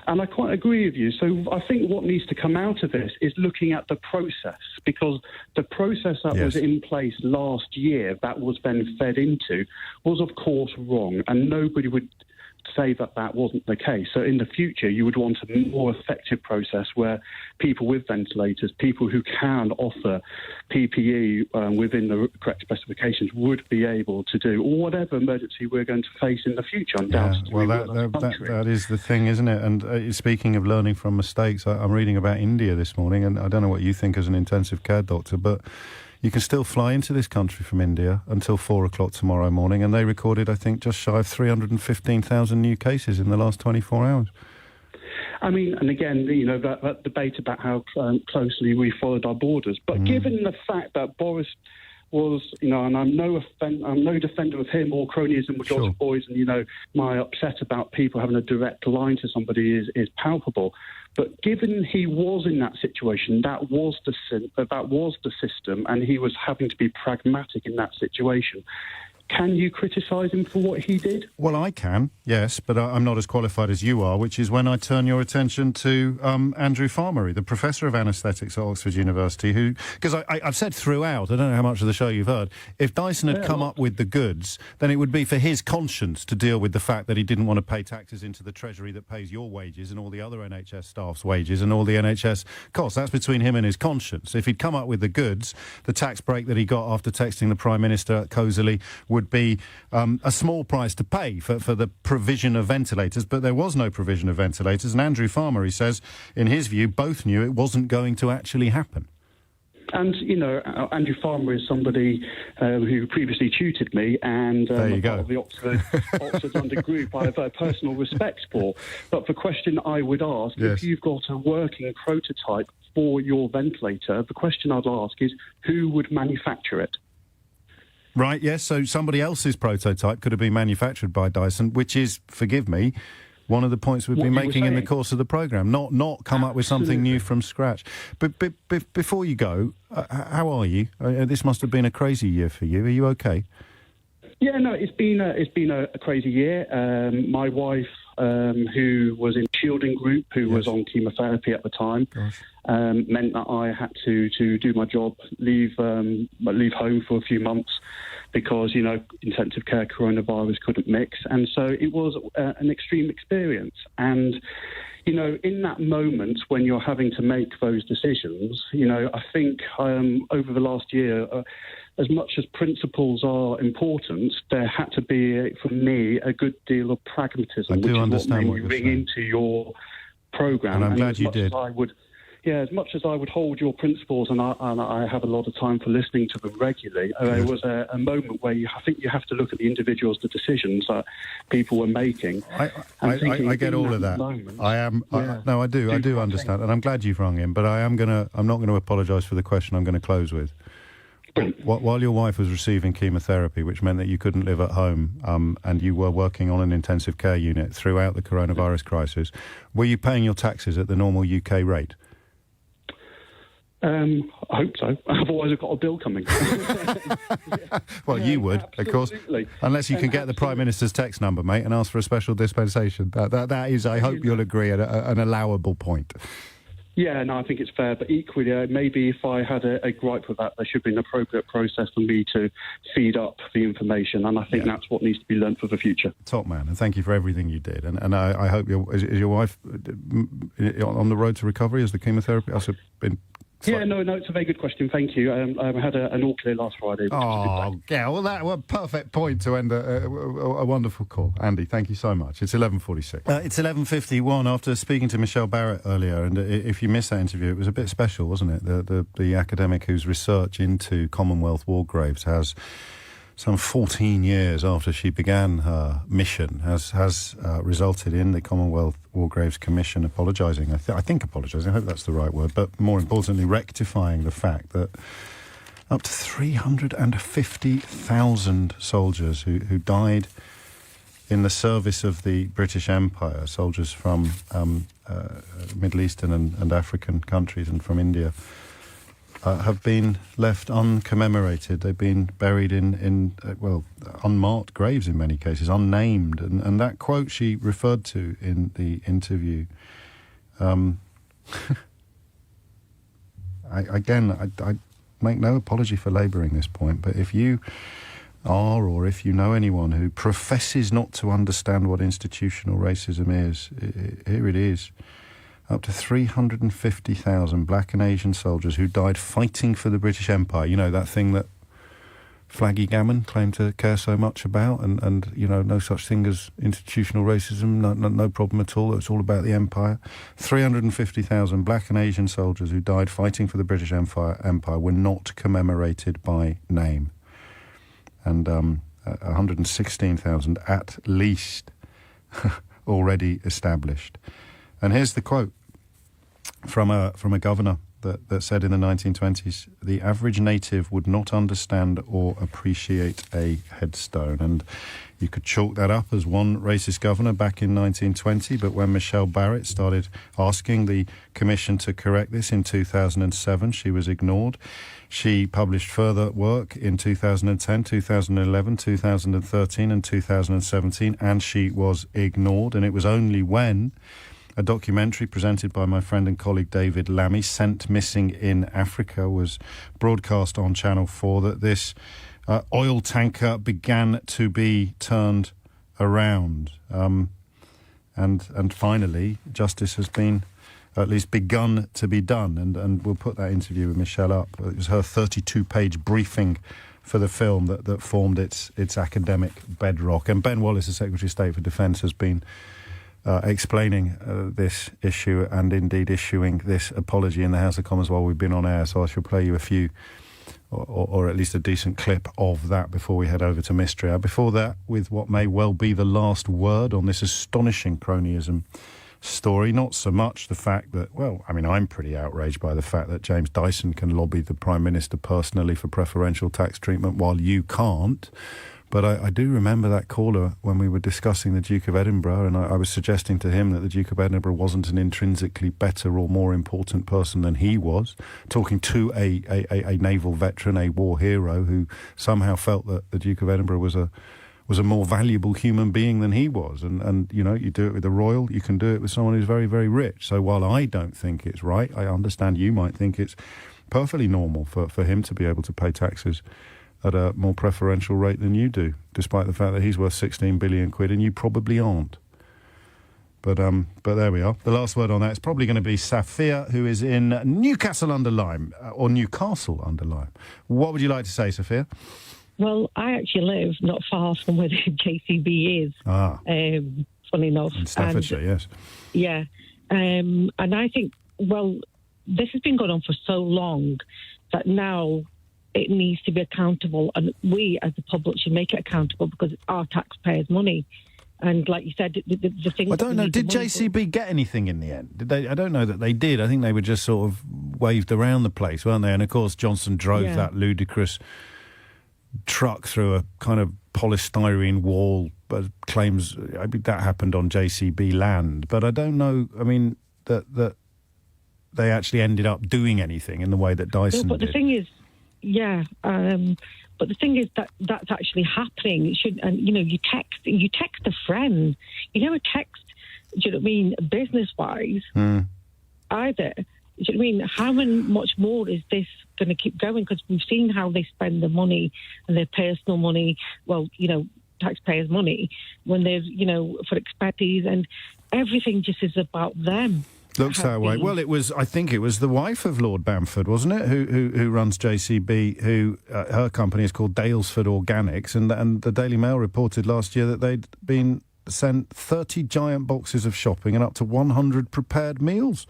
K: And I quite agree with you. So I think what needs to come out of this is looking at the process, because the process that was in place last year that was then fed into was, of course, wrong. And nobody would say that wasn't the case. So in the future, you would want a more effective process where people with ventilators, people who can offer PPE within the correct specifications would be able to do whatever emergency we're going to face in the future. Undoubtedly,
A: that is the thing, isn't it? And speaking of learning from mistakes, I'm reading about India this morning, and I don't know what you think as an intensive care doctor, but you can still fly into this country from India until 4 o'clock tomorrow morning, and they recorded, I think, just shy of 315,000 new cases in the last 24 hours.
K: I mean, and again, that debate about how closely we followed our borders. But given the fact that Boris was, and I'm no defender of him or cronyism with George Boys, and, my upset about people having a direct line to somebody is palpable. But given he was in that situation, that was the system, and he was having to be pragmatic in that situation. Can you criticise him for what he did? Well, I can, yes, but I'm not as qualified as you are, which is when I turn your attention to Andrew Farmery, the Professor of Anaesthetics at Oxford University, who, because I've said throughout, I don't know how much of the show you've heard, if Dyson had come up with the goods, then it would be for his conscience to deal with the fact that he didn't want to pay taxes into the Treasury that pays your wages and all the other NHS staff's wages and all the NHS costs. That's between him and his conscience. If he'd come up with the goods, the tax break that he got after texting the Prime Minister cosily would be a small price to pay for the provision of ventilators, but there was no provision of ventilators, and Andrew Farmery says, in his view, both knew it wasn't going to actually happen. And, Andrew Farmer is somebody who previously tutored me, and part of the Oxford London group I have personal respect for. But the question I would ask, if you've got a working prototype for your ventilator, the question I'd ask is, who would manufacture it? Right, yes, so somebody else's prototype could have been manufactured by Dyson, which is, forgive me, one of the points we've been making in the course of the programme, not come up with something new from scratch. But before you go, how are you? This must have been a crazy year for you. Are you okay? Yeah, no, it's been a crazy year. My wife, who was in shielding group, who was on chemotherapy at the time, meant that I had to do my job, leave home for a few months because, intensive care coronavirus couldn't mix. And so it was an extreme experience. And, in that moment when you're having to make those decisions, I think over the last year, as much as principles are important, there had to be, for me, a good deal of pragmatism, which is what made me ring into your programme. And I'm glad you did. As much as I would hold your principles, and I have a lot of time for listening to them regularly, there was a moment where I think you have to look at the individuals, the decisions that people were making. I get all of that. Moment, I do understand, and I'm glad you've rung in, but I'm not going to apologise for the question I'm going to close with. While your wife was receiving chemotherapy, which meant that you couldn't live at home, and you were working on an intensive care unit throughout the coronavirus crisis, were you paying your taxes at the normal UK rate? I hope so. Otherwise, I've got a bill coming. Well, you would, of course, unless you can get the Prime Minister's text number, mate, and ask for a special dispensation. That is, I hope you'll agree, an allowable point. Yeah, no, I think it's fair. But equally, maybe if I had a gripe with that, there should be an appropriate process for me to feed up the information. And I think that's what needs to be learnt for the future. Top man, and thank you for everything you did. And I hope is your wife on the road to recovery? Is the chemotherapy also been... Yeah, no, it's a very good question. Thank you. I had an all clear last Friday. That was a perfect point to end a wonderful call. Andy, thank you so much. It's 11:46. It's 11:51 after speaking to Michelle Barrett earlier, and if you missed that interview, it was a bit special, wasn't it? The academic whose research into Commonwealth war graves has
A: some 14 years after she began her mission, has resulted in the Commonwealth War Graves Commission apologising. I think apologising, I hope that's the right word, but more importantly, rectifying the fact that up to 350,000 soldiers who died in the service of the British Empire, soldiers from Middle Eastern and African countries and from India, have been left uncommemorated. They've been buried in unmarked graves in many cases, unnamed. And that quote she referred to in the interview, I make no apology for labouring this point, but if you are, or if you know anyone who professes not to understand what institutional racism is, here it is. Up to 350,000 black and Asian soldiers who died fighting for the British Empire. You know, that thing that Flaggy Gammon claimed to care so much about, and you know, no such thing as institutional racism, no problem at all. It's all about the empire. 350,000 black and Asian soldiers who died fighting for the British Empire were not commemorated by name. And 116,000 at least already established. And here's the quote from a governor that said in the 1920s, the average native would not understand or appreciate a headstone. And you could chalk that up as one racist governor back in 1920, but when Michelle Barrett started asking the commission to correct this in 2007, she was ignored. She published further work in 2010, 2011, 2013 and 2017, and she was ignored. And it was only when a documentary presented by my friend and colleague David Lammy, Sent Missing in Africa, was broadcast on Channel 4 that this oil tanker began to be turned around. And finally, justice has been at least begun to be done. And we'll put that interview with Michelle up. It was her 32-page briefing for the film that formed its academic bedrock. And Ben Wallace, the Secretary of State for Defence, has been explaining this issue and indeed issuing this apology in the House of Commons while we've been on air. So I shall play you a few, or at least a decent clip of that before we head over to Mystery Hour. Before that, with what may well be the last word on this astonishing cronyism story, not so much the fact that, well, I mean, I'm pretty outraged by the fact that James Dyson can lobby the Prime Minister personally for preferential tax treatment while you can't. But I do remember that caller when we were discussing the Duke of Edinburgh, and I was suggesting to him that the Duke of Edinburgh wasn't an intrinsically better or more important person than he was, talking to a naval veteran, a war hero, who somehow felt that the Duke of Edinburgh was a more valuable human being than he was. And you know, you do it with a royal, you can do it with someone who's very, very rich. So while I don't think it's right, I understand you might think it's perfectly normal for him to be able to pay taxes at a more preferential rate than you do, despite the fact that he's worth 16 billion quid and you probably aren't. But there we are. The last word on that is probably going to be Safia, who is in Newcastle-under-Lyme, or Newcastle-under-Lyme. What would you like to say, Safia?
L: Well, I actually live not far from where the JCB is. Funny enough.
A: In Staffordshire, yes.
L: Yeah. And I think, well, this has been going on for so long that now it needs to be accountable, and we as the public should make it accountable because it's our taxpayers' money. And like you said, the thing...
A: I don't know, did JCB get anything in the end? Did they? I don't know that they did. I think they were just sort of waved around the place, weren't they? And of course Johnson drove that ludicrous truck through a kind of polystyrene wall, but claims that happened on JCB land. But I don't know, I mean, that they actually ended up doing anything in the way that Dyson did.
L: But the thing is, but the thing is that that's actually happening. It should, and you know, you text a friend. You never text. Do you know what I mean? Business wise, either. Do you know what I mean? How much more is this going to keep going? Because we've seen how they spend the money and their personal money. Well, you know, taxpayers' money when there's, you know, for expenses, and everything just is about them.
A: Looks that way. Well, I think it was the wife of Lord Bamford, wasn't it, who runs JCB, who her company is called Daylesford Organics, and the Daily Mail reported last year that they'd been sent 30 giant boxes of shopping and up to 100 prepared meals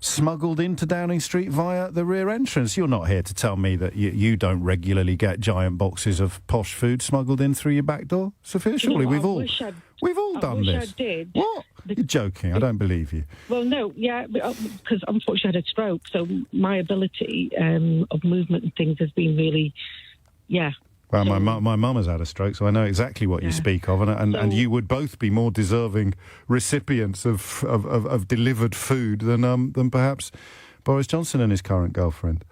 A: smuggled into Downing Street via the rear entrance. You're not here to tell me that you don't regularly get giant boxes of posh food smuggled in through your back door, Sophia. Surely we've all done this.
L: I did.
A: What? You're joking. I don't believe you.
L: Well, no, yeah, because unfortunately I had a stroke, so my ability of movement and things has been really, yeah.
A: Well, my mum has had a stroke, so I know exactly what you speak of, and you would both be more deserving recipients of delivered food than perhaps Boris Johnson and his current girlfriend.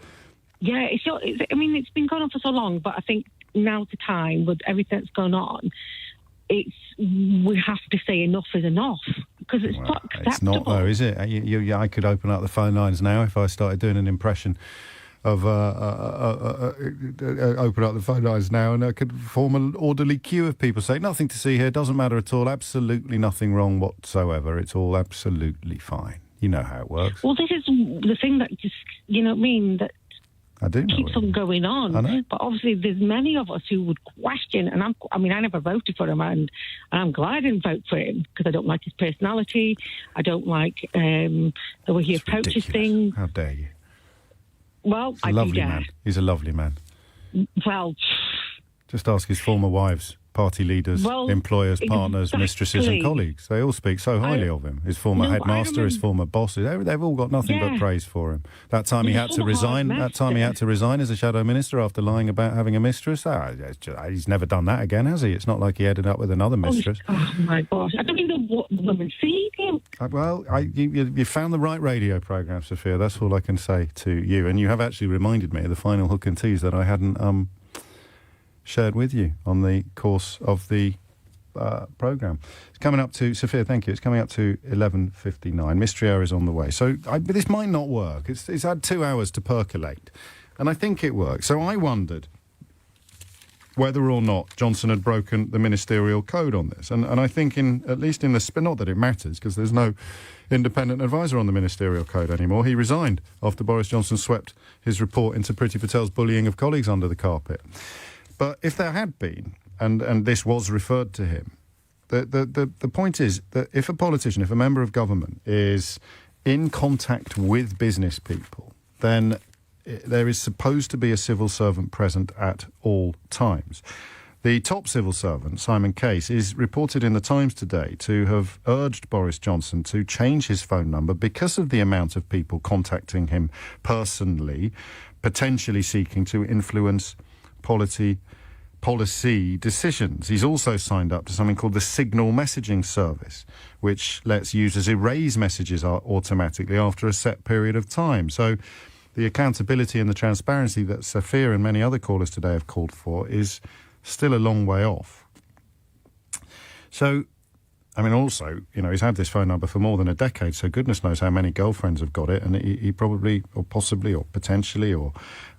L: Yeah, it's been going on for so long, but I think now's the time with everything that's going on. We have to say enough is enough, because it's not acceptable. It's not,
A: though, is it? I could open up the phone lines now if I started doing an impression of open up the phone lines now, and I could form an orderly queue of people saying nothing to see here, doesn't matter at all, absolutely nothing wrong whatsoever, it's all absolutely fine. You know how it works.
L: Well, this is the thing that just, you know what I mean, that
A: I do know
L: keeps on going on.
A: I know.
L: But obviously there's many of us who would question, and I never voted for him, and I'm glad I didn't vote for him, because I don't like his personality, I don't like the way he approaches things.
A: How dare you?
L: Well,
A: He's a lovely man. He's a lovely man.
L: Well,
A: just ask his former wives, party leaders, employers, partners, mistresses and colleagues. They all speak so highly of him. His former headmaster, his former bosses, they've all got nothing but praise for him. That time he had to resign. That time he had to resign as a shadow minister after lying about having a mistress. He's never done that again, has he? It's not like he ended up with another mistress.
L: Oh my gosh! I don't even know what women see him.
A: Well, you found the right radio programme, Sophia. That's all I can say to you. And you have actually reminded me of the final hook and tease that I hadn't shared with you on the course of the programme. It's coming up to, Sophia, thank you, it's coming up to 11:59. Mystery Hour is on the way. So this might not work. It's had 2 hours to percolate, and I think it works. So I wondered whether or not Johnson had broken the ministerial code on this. And I think at least in the spin, not that it matters, because there's no independent advisor on the ministerial code anymore. He resigned after Boris Johnson swept his report into Priti Patel's bullying of colleagues under the carpet. But if there had been, and this was referred to him, the point is that if a politician, if a member of government is in contact with business people, then there is supposed to be a civil servant present at all times. The top civil servant, Simon Case, is reported in the Times today to have urged Boris Johnson to change his phone number because of the amount of people contacting him personally, potentially seeking to influence policy decisions. He's also signed up to something called the Signal messaging service, which lets users erase messages automatically after a set period of time. So the accountability and the transparency that Sophia and many other callers today have called for is still a long way off. So, I mean, also, he's had this phone number for more than a decade, so goodness knows how many girlfriends have got it, and he probably, or possibly, or potentially, or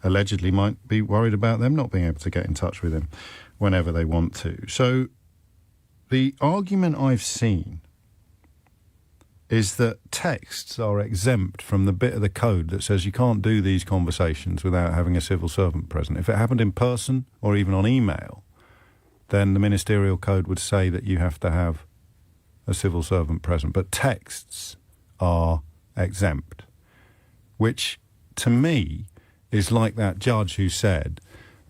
A: allegedly might be worried about them not being able to get in touch with him whenever they want to. So the argument I've seen is that texts are exempt from the bit of the code that says you can't do these conversations without having a civil servant present. If it happened in person or even on email, then the ministerial code would say that you have to have a civil servant present. But texts are exempt, which to me is like that judge who said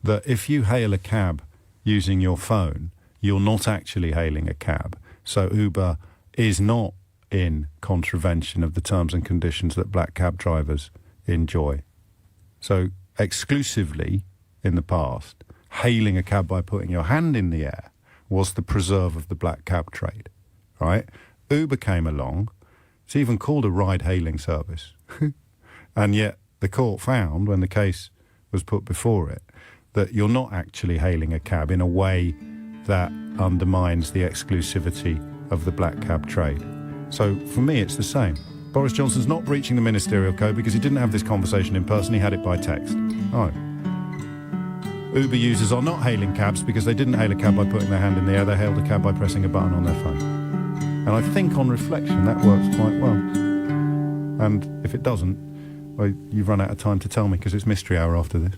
A: that if you hail a cab using your phone, you're not actually hailing a cab. So Uber is not in contravention of the terms and conditions that black cab drivers enjoy. So exclusively in the past, hailing a cab by putting your hand in the air was the preserve of the black cab trade, right? Uber came along. It's even called a ride-hailing service. And yet the court found, when the case was put before it, that you're not actually hailing a cab in a way that undermines the exclusivity of the black cab trade. So for me, it's the same. Boris Johnson's not breaching the ministerial code because he didn't have this conversation in person, he had it by text. Oh. Uber users are not hailing cabs because they didn't hail a cab by putting their hand in the air, they hailed a cab by pressing a button on their phone. And I think on reflection that works quite well. And if it doesn't, well, you've run out of time to tell me because it's Mystery Hour after this.